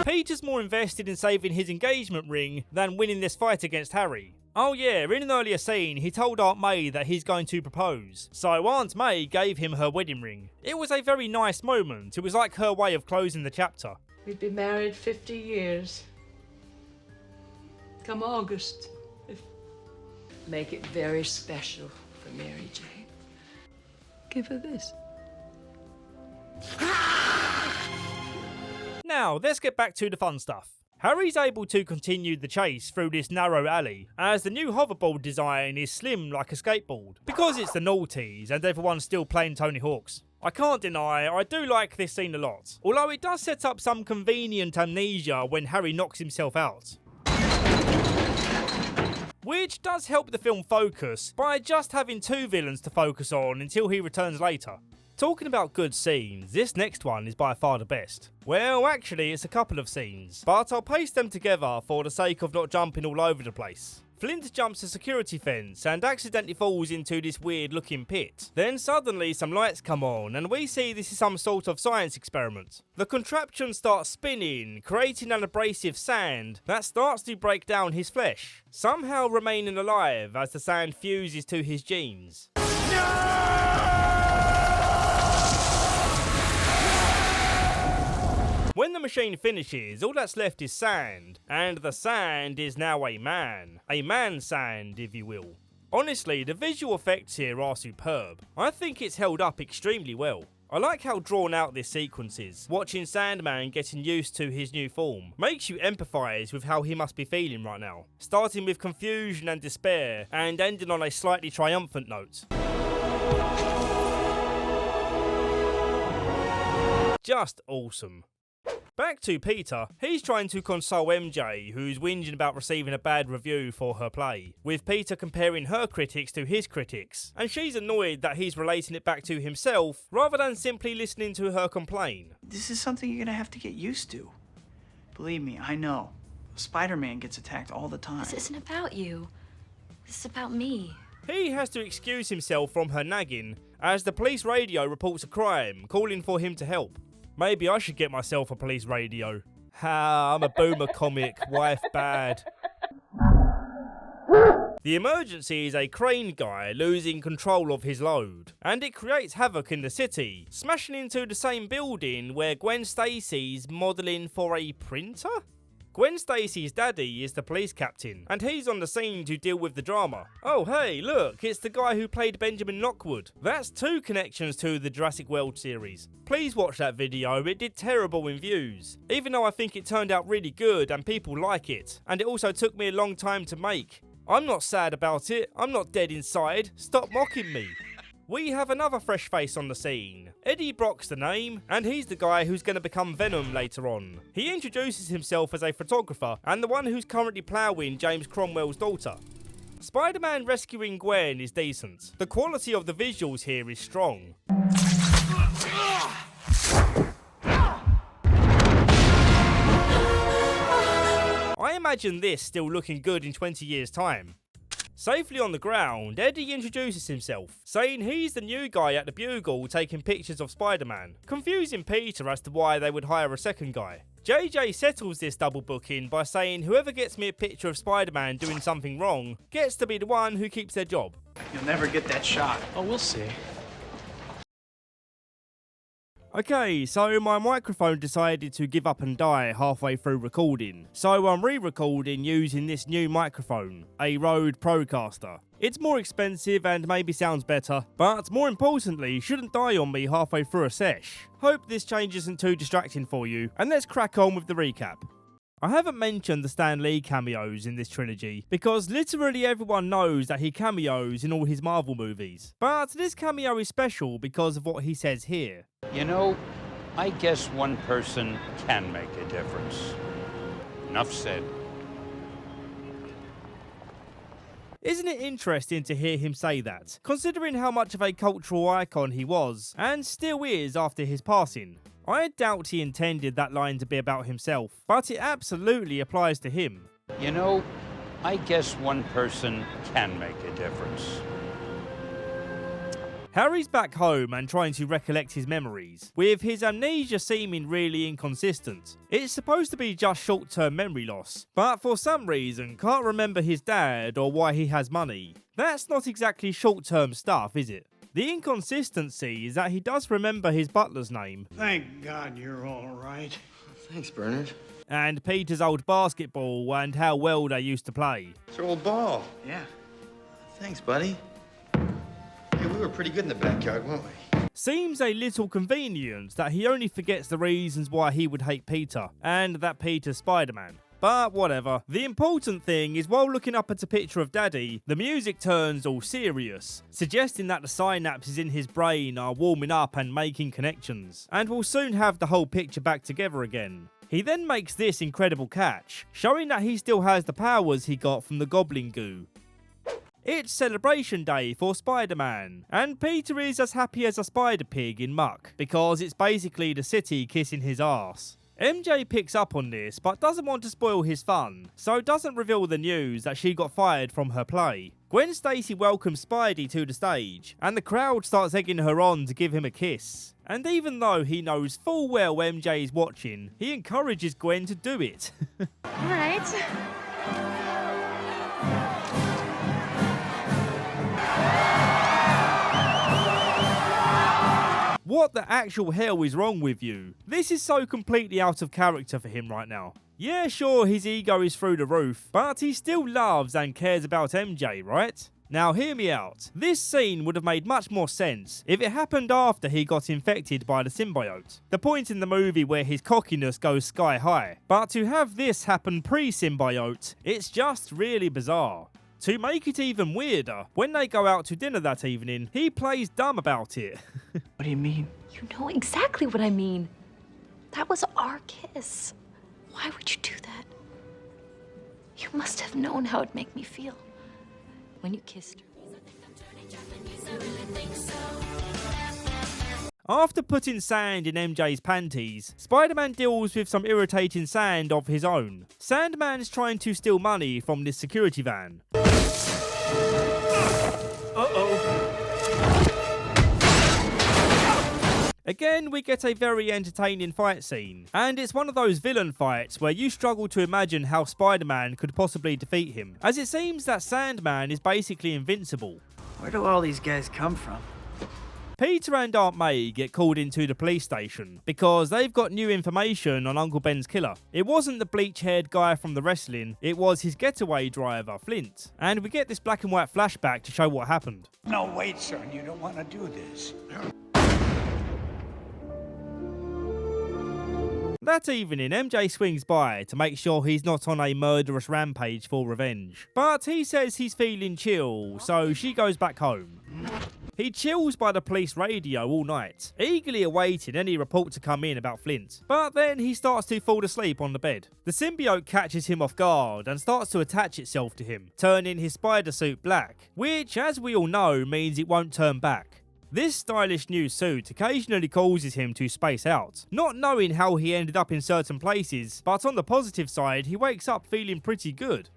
S1: Peter's more invested in saving his engagement ring than winning this fight against Harry. Oh yeah, in an earlier scene, he told Aunt May that he's going to propose, so Aunt May gave him her wedding ring. It was a very nice moment. It was like her way of closing the chapter.
S6: We've been married 50 years. Come August, make it very special for Mary Jane. Give her this.
S1: Now, let's get back to the fun stuff. Harry's able to continue the chase through this narrow alley, as the new hoverboard design is slim like a skateboard, because it's the noughties and everyone's still playing Tony Hawk's. I can't deny, I do like this scene a lot, although it does set up some convenient amnesia when Harry knocks himself out. Which does help the film focus by just having two villains to focus on until he returns later. Talking about good scenes, this next one is by far the best. Well, actually it's a couple of scenes, but I'll paste them together for the sake of not jumping all over the place. Flint jumps a security fence and accidentally falls into this weird looking pit. Then suddenly some lights come on and we see this is some sort of science experiment. The contraption starts spinning, creating an abrasive sand that starts to break down his flesh, somehow remaining alive as the sand fuses to his genes. When the machine finishes, all that's left is sand, and the sand is now a man. A man-sand, if you will. Honestly, the visual effects here are superb. I think it's held up extremely well. I like how drawn out this sequence is. Watching Sandman getting used to his new form makes you empathise with how he must be feeling right now. Starting with confusion and despair, and ending on a slightly triumphant note. Just awesome. Back to Peter, he's trying to console MJ, who's whinging about receiving a bad review for her play, with Peter comparing her critics to his critics, and she's annoyed that he's relating it back to himself, rather than simply listening to her complain.
S2: This is something you're gonna have to get used to. Believe me, I know. Spider-Man gets attacked all the time.
S6: This isn't about you. This is about me.
S1: He has to excuse himself from her nagging, as the police radio reports a crime, calling for him to help. Maybe I should get myself a police radio. Ha, I'm a boomer comic, wife bad. The emergency is a crane guy losing control of his load, and it creates havoc in the city, smashing into the same building where Gwen Stacy's modelling for a printer? Gwen Stacy's daddy is the police captain, and he's on the scene to deal with the drama. Oh hey, look, it's the guy who played Benjamin Lockwood. That's two connections to the Jurassic World series. Please watch that video, it did terrible in views, even though I think it turned out really good and people like it, and it also took me a long time to make. I'm not sad about it, I'm not dead inside, stop mocking me. We have another fresh face on the scene. Eddie Brock's the name, and he's the guy who's going to become Venom later on. He introduces himself as a photographer, and the one who's currently ploughing James Cromwell's daughter. Spider-Man rescuing Gwen is decent. The quality of the visuals here is strong. I imagine this still looking good in 20 years' time. Safely on the ground, Eddie introduces himself, saying he's the new guy at the Bugle taking pictures of Spider-Man, confusing Peter as to why they would hire a second guy. JJ settles this double booking by saying whoever gets me a picture of Spider-Man doing something wrong gets to be the one who keeps their job.
S2: You'll never get that shot.
S3: Oh, we'll see.
S1: Okay, so my microphone decided to give up and die halfway through recording, so I'm re-recording using this new microphone, a Rode Procaster. It's more expensive and maybe sounds better, but more importantly, shouldn't die on me halfway through a sesh. Hope this change isn't too distracting for you, and let's crack on with the recap. I haven't mentioned the Stan Lee cameos in this trilogy, because literally everyone knows that he cameos in all his Marvel movies. But this cameo is special because of what he says here.
S18: You know, I guess one person can make a difference. Enough said.
S1: Isn't it interesting to hear him say that, considering how much of a cultural icon he was, and still is after his passing? I doubt he intended that line to be about himself, but it absolutely applies to him.
S18: You know, I guess one person can make a difference.
S1: Harry's back home and trying to recollect his memories, with his amnesia seeming really inconsistent. It's supposed to be just short-term memory loss, but for some reason can't remember his dad or why he has money. That's not exactly short-term stuff, is it? The inconsistency is that he does remember his butler's name.
S12: Thank God you're all right.
S5: Thanks, Bernard.
S1: And Peter's old basketball and how well they used to play.
S5: It's your old ball.
S2: Yeah.
S5: Thanks, buddy. Hey, we were pretty good in the backyard, weren't we?
S1: Seems a little convenient that he only forgets the reasons why he would hate Peter, and that Peter's Spider-Man. But whatever. The important thing is while looking up at a picture of Daddy, the music turns all serious, suggesting that the synapses in his brain are warming up and making connections, and will soon have the whole picture back together again. He then makes this incredible catch, showing that he still has the powers he got from the goblin goo. It's celebration day for Spider-Man, and Peter is as happy as a spider pig in muck, because it's basically the city kissing his arse. MJ picks up on this, but doesn't want to spoil his fun, so doesn't reveal the news that she got fired from her play. Gwen Stacy welcomes Spidey to the stage, and the crowd starts egging her on to give him a kiss. And even though he knows full well MJ is watching, he encourages Gwen to do it.
S10: Alright.
S1: What the actual hell is wrong with you? This is so completely out of character for him right now. Yeah, sure, his ego is through the roof, but he still loves and cares about MJ, right? Now hear me out. This scene would have made much more sense if it happened after he got infected by the symbiote. The point in the movie where his cockiness goes sky high. But to have this happen pre-symbiote, it's just really bizarre. To make it even weirder, when they go out to dinner that evening, he plays dumb about it.
S2: What do you mean?
S19: You know exactly what I mean. That was our kiss. Why would you do that? You must have known how it'd make me feel when you kissed her.
S1: After putting sand in MJ's panties, Spider-Man deals with some irritating sand of his own. Sandman's trying to steal money from this security van. Again, we get a very entertaining fight scene, and it's one of those villain fights where you struggle to imagine how Spider-Man could possibly defeat him, as it seems that Sandman is basically invincible.
S2: Where do all these guys come from?
S1: Peter and Aunt May get called into the police station because they've got new information on Uncle Ben's killer. It wasn't the bleach-haired guy from the wrestling, it was his getaway driver, Flint. And we get this black and white flashback to show what happened.
S12: No, wait, son, you don't want to do this.
S1: That evening, MJ swings by to make sure he's not on a murderous rampage for revenge. But he says he's feeling chill, so she goes back home. He chills by the police radio all night, eagerly awaiting any report to come in about Flint. But then he starts to fall asleep on the bed. The symbiote catches him off guard and starts to attach itself to him, turning his spider suit black, which, as we all know, means it won't turn back. This stylish new suit occasionally causes him to space out, not knowing how he ended up in certain places, but on the positive side, he wakes up feeling pretty good.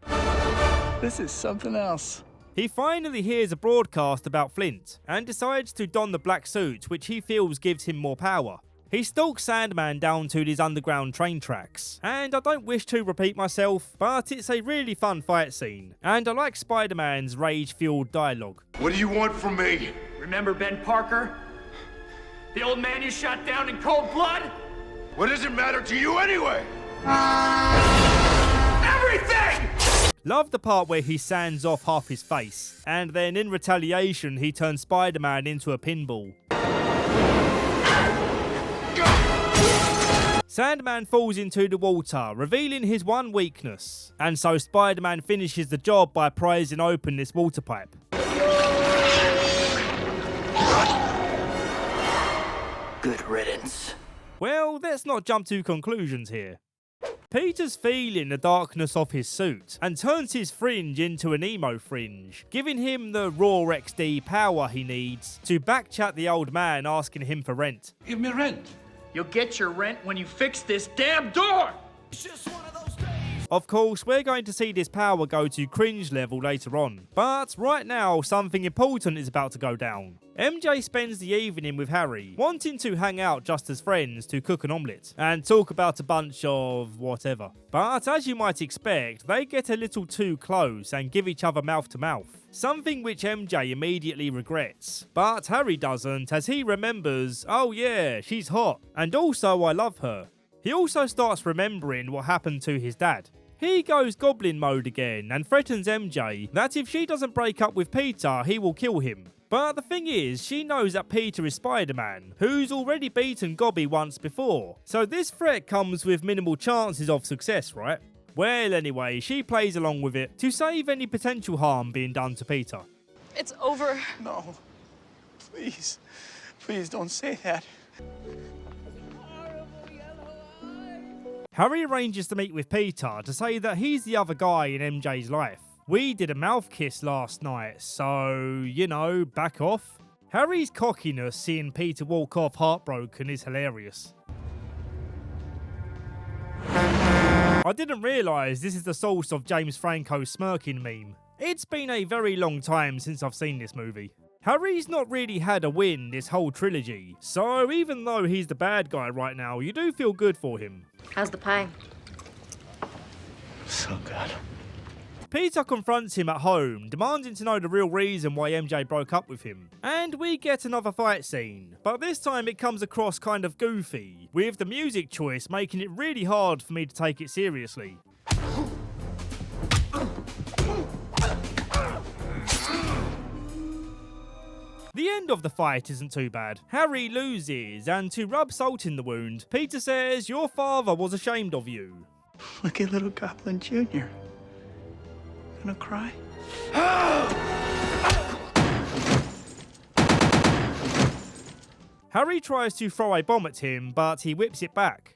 S2: This is something else.
S1: He finally hears a broadcast about Flint, and decides to don the black suit, which he feels gives him more power. He stalks Sandman down to these underground train tracks, and I don't wish to repeat myself, but it's a really fun fight scene, and I like Spider-Man's rage-fueled dialogue.
S7: What do you want from me?
S3: Remember Ben Parker? The old man you shot down in cold blood?
S7: What does it matter to you anyway?
S3: Everything!
S1: Love the part where he sands off half his face, and then in retaliation he turns Spider-Man into a pinball. Sandman falls into the water, revealing his one weakness, and so Spider-Man finishes the job by prizing open this water pipe.
S2: Good riddance.
S1: Well, let's not jump to conclusions here. Peter's feeling the darkness of his suit and turns his fringe into an emo fringe, giving him the raw XD power he needs to backchat the old man asking him for rent.
S15: Give me rent.
S3: You'll get your rent when you fix this damn door!
S1: Of course, we're going to see this power go to cringe level later on, but right now something important is about to go down. MJ spends the evening with Harry, wanting to hang out just as friends to cook an omelette and talk about a bunch of whatever. But as you might expect, they get a little too close and give each other mouth to mouth, something which MJ immediately regrets. But Harry doesn't, as he remembers, oh yeah, she's hot, and also I love her. He also starts remembering what happened to his dad. He goes goblin mode again and threatens MJ that if she doesn't break up with Peter, he will kill him. But the thing is, she knows that Peter is Spider-Man, who's already beaten Gobby once before, so this threat comes with minimal chances of success, right? Well, anyway, she plays along with it to save any potential harm being done to Peter.
S20: It's over.
S3: No. Please. Please don't say that.
S1: Harry arranges to meet with Peter to say that he's the other guy in MJ's life. We did a mouth kiss last night, so, you know, back off. Harry's cockiness seeing Peter walk off heartbroken is hilarious. I didn't realise this is the source of James Franco's smirking meme. It's been a very long time since I've seen this movie. Harry's not really had a win this whole trilogy, so even though he's the bad guy right now, you do feel good for him.
S19: How's the pie?
S3: So good.
S1: Peter confronts him at home, demanding to know the real reason why MJ broke up with him. And we get another fight scene, but this time it comes across kind of goofy, with the music choice making it really hard for me to take it seriously. The end of the fight isn't too bad. Harry loses, and to rub salt in the wound, Peter says, "Your father was ashamed of you."
S3: Look at little Goblin Jr. Gonna cry?
S1: Harry tries to throw a bomb at him, but he whips it back.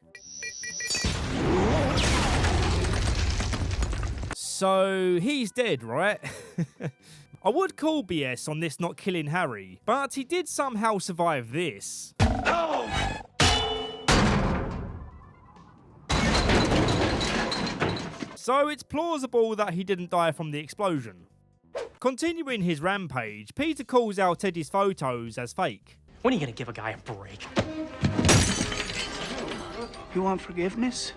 S1: So he's dead, right? I would call BS on this not killing Harry, but he did somehow survive this. So it's plausible that he didn't die from the explosion. Continuing his rampage, Peter calls out Eddie's photos as fake.
S2: When are you gonna give a guy a break?
S3: You want forgiveness?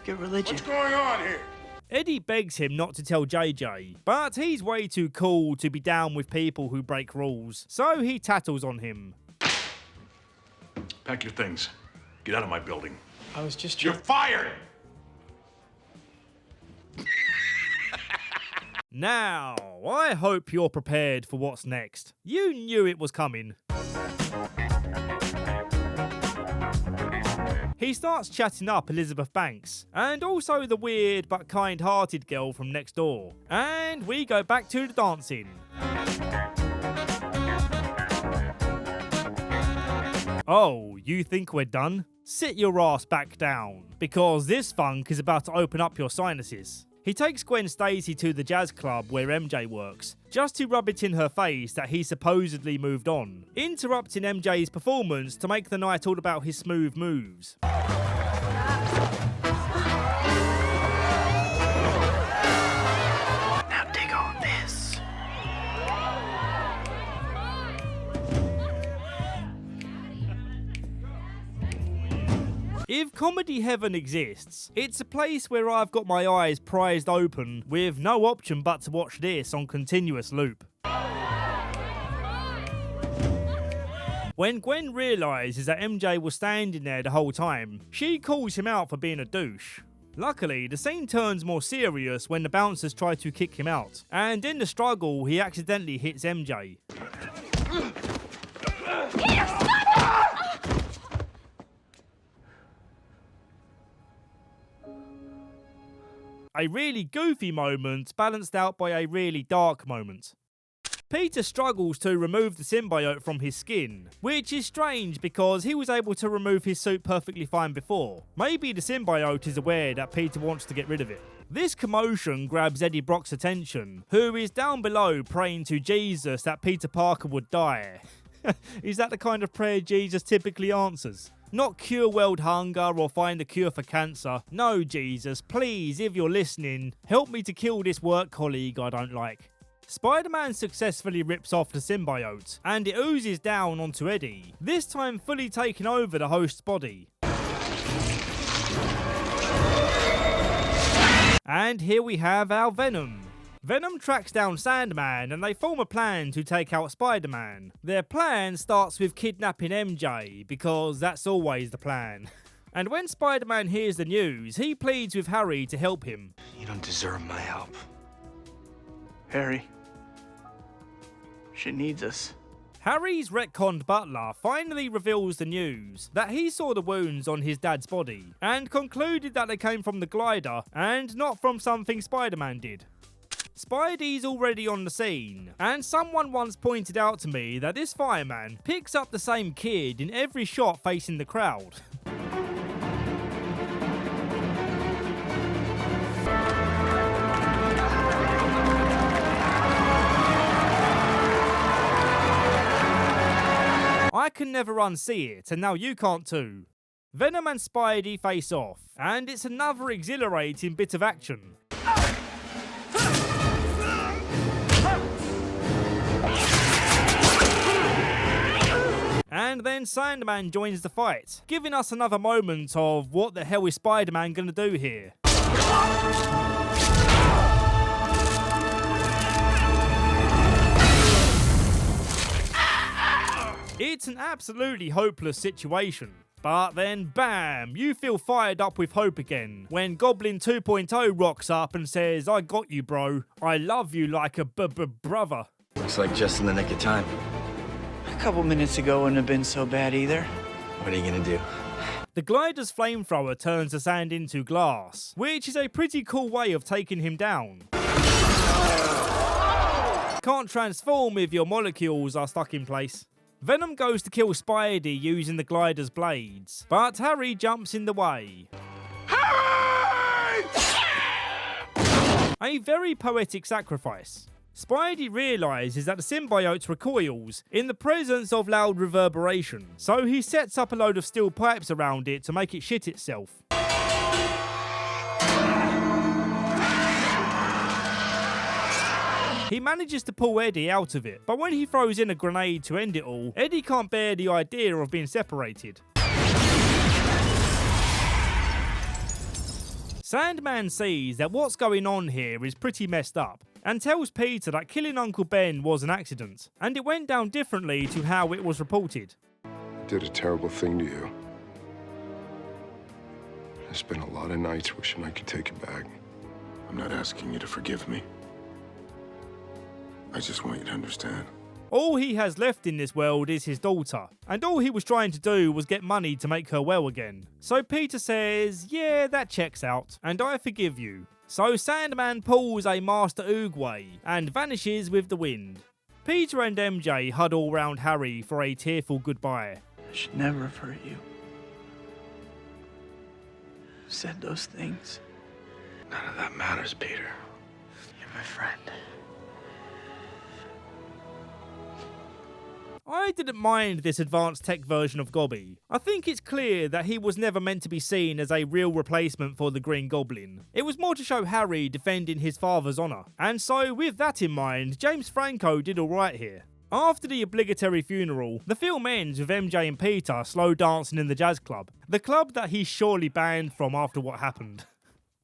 S3: Get religion.
S12: What's going on here?
S1: Eddie begs him not to tell JJ, but he's way too cool to be down with people who break rules, so he tattles on him.
S13: Pack your things. Get out of my building.
S3: I was just
S13: You're fired!
S1: Now, I hope you're prepared for what's next. You knew it was coming. He starts chatting up Elizabeth Banks, and also the weird but kind-hearted girl from next door. And we go back to the dancing. Oh, you think we're done? Sit your ass back down, because this funk is about to open up your sinuses. He takes Gwen Stacy to the jazz club where MJ works, just to rub it in her face that he supposedly moved on, interrupting MJ's performance to make the night all about his smooth moves.
S3: Now dig on this.
S1: If comedy heaven exists, it's a place where I've got my eyes prized open with no option but to watch this on continuous loop. When Gwen realises that MJ was standing there the whole time, she calls him out for being a douche. Luckily, the scene turns more serious when the bouncers try to kick him out, and in the struggle, he accidentally hits MJ. A really goofy moment balanced out by a really dark moment. Peter struggles to remove the symbiote from his skin, which is strange because he was able to remove his suit perfectly fine before. Maybe the symbiote is aware that Peter wants to get rid of it. This commotion grabs Eddie Brock's attention, who is down below praying to Jesus that Peter Parker would die. Is that the kind of prayer Jesus typically answers? Not cure world hunger or find a cure for cancer. No, Jesus, please, if you're listening, help me to kill this work colleague I don't like. Spider-Man successfully rips off the symbiote, and it oozes down onto Eddie, this time fully taking over the host's body. And here we have our Venom. Venom tracks down Sandman and they form a plan to take out Spider-Man. Their plan starts with kidnapping MJ, because that's always the plan. And when Spider-Man hears the news, he pleads with Harry to help him.
S3: You don't deserve my help. Harry. She needs us.
S1: Harry's retconned butler finally reveals the news that he saw the wounds on his dad's body and concluded that they came from the glider and not from something Spider-Man did. Spidey's already on the scene, and someone once pointed out to me that this fireman picks up the same kid in every shot facing the crowd. I can never unsee it, and now you can't too. Venom and Spidey face off, and it's another exhilarating bit of action. And then Sandman joins the fight, giving us another moment of what the hell is Spider-Man gonna do here? It's an absolutely hopeless situation. But then, bam, you feel fired up with hope again when Goblin 2.0 rocks up and says, "I got you, bro. I love you like a brother."
S2: Looks like just in the nick of time. A couple minutes ago wouldn't have been so bad either. What are you gonna do?
S1: The glider's flamethrower turns the sand into glass, which is a pretty cool way of taking him down. Can't transform if your molecules are stuck in place. Venom goes to kill Spidey using the glider's blades, but Harry jumps in the way. Harry! A very poetic sacrifice. Spidey realises that the symbiote recoils in the presence of loud reverberation, so he sets up a load of steel pipes around it to make it shit itself. He manages to pull Eddie out of it, but when he throws in a grenade to end it all, Eddie can't bear the idea of being separated. Sandman sees that what's going on here is pretty messed up, and tells Peter that killing Uncle Ben was an accident, and it went down differently to how it was reported.
S11: Did a terrible thing to you. I spent a lot of nights wishing I could take it back. I'm not asking you to forgive me. I just want you to understand.
S1: All he has left in this world is his daughter, and all he was trying to do was get money to make her well again. So Peter says, "Yeah, that checks out, and I forgive you." So Sandman pulls a Master Oogway and vanishes with the wind. Peter and MJ huddle round Harry for a tearful goodbye.
S2: I should never have hurt you. Said those things.
S11: None of that matters, Peter.
S2: You're my friend.
S1: I didn't mind this advanced tech version of Gobby. I think it's clear that he was never meant to be seen as a real replacement for the Green Goblin. It was more to show Harry defending his father's honour. And so, with that in mind, James Franco did alright here. After the obligatory funeral, the film ends with MJ and Peter slow dancing in the jazz club. The club that he's surely banned from after what happened.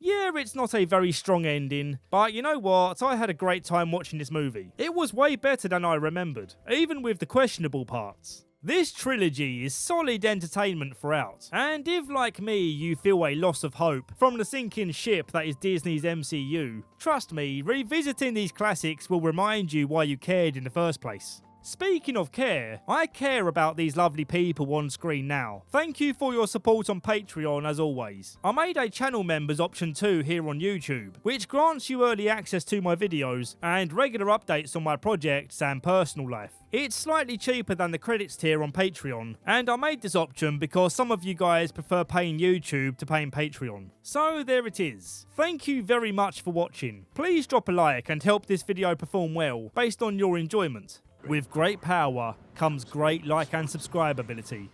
S1: Yeah, it's not a very strong ending, but you know what, I had a great time watching this movie. It was way better than I remembered, even with the questionable parts. This trilogy is solid entertainment throughout, and if, like me, you feel a loss of hope from the sinking ship that is Disney's MCU, trust me, revisiting these classics will remind you why you cared in the first place. Speaking of care, I care about these lovely people on screen now. Thank you for your support on Patreon as always. I made a channel members option too here on YouTube, which grants you early access to my videos and regular updates on my projects and personal life. It's slightly cheaper than the credits tier on Patreon, and I made this option because some of you guys prefer paying YouTube to paying Patreon. So there it is. Thank you very much for watching. Please drop a like and help this video perform well based on your enjoyment. With great power comes great like and subscribe ability.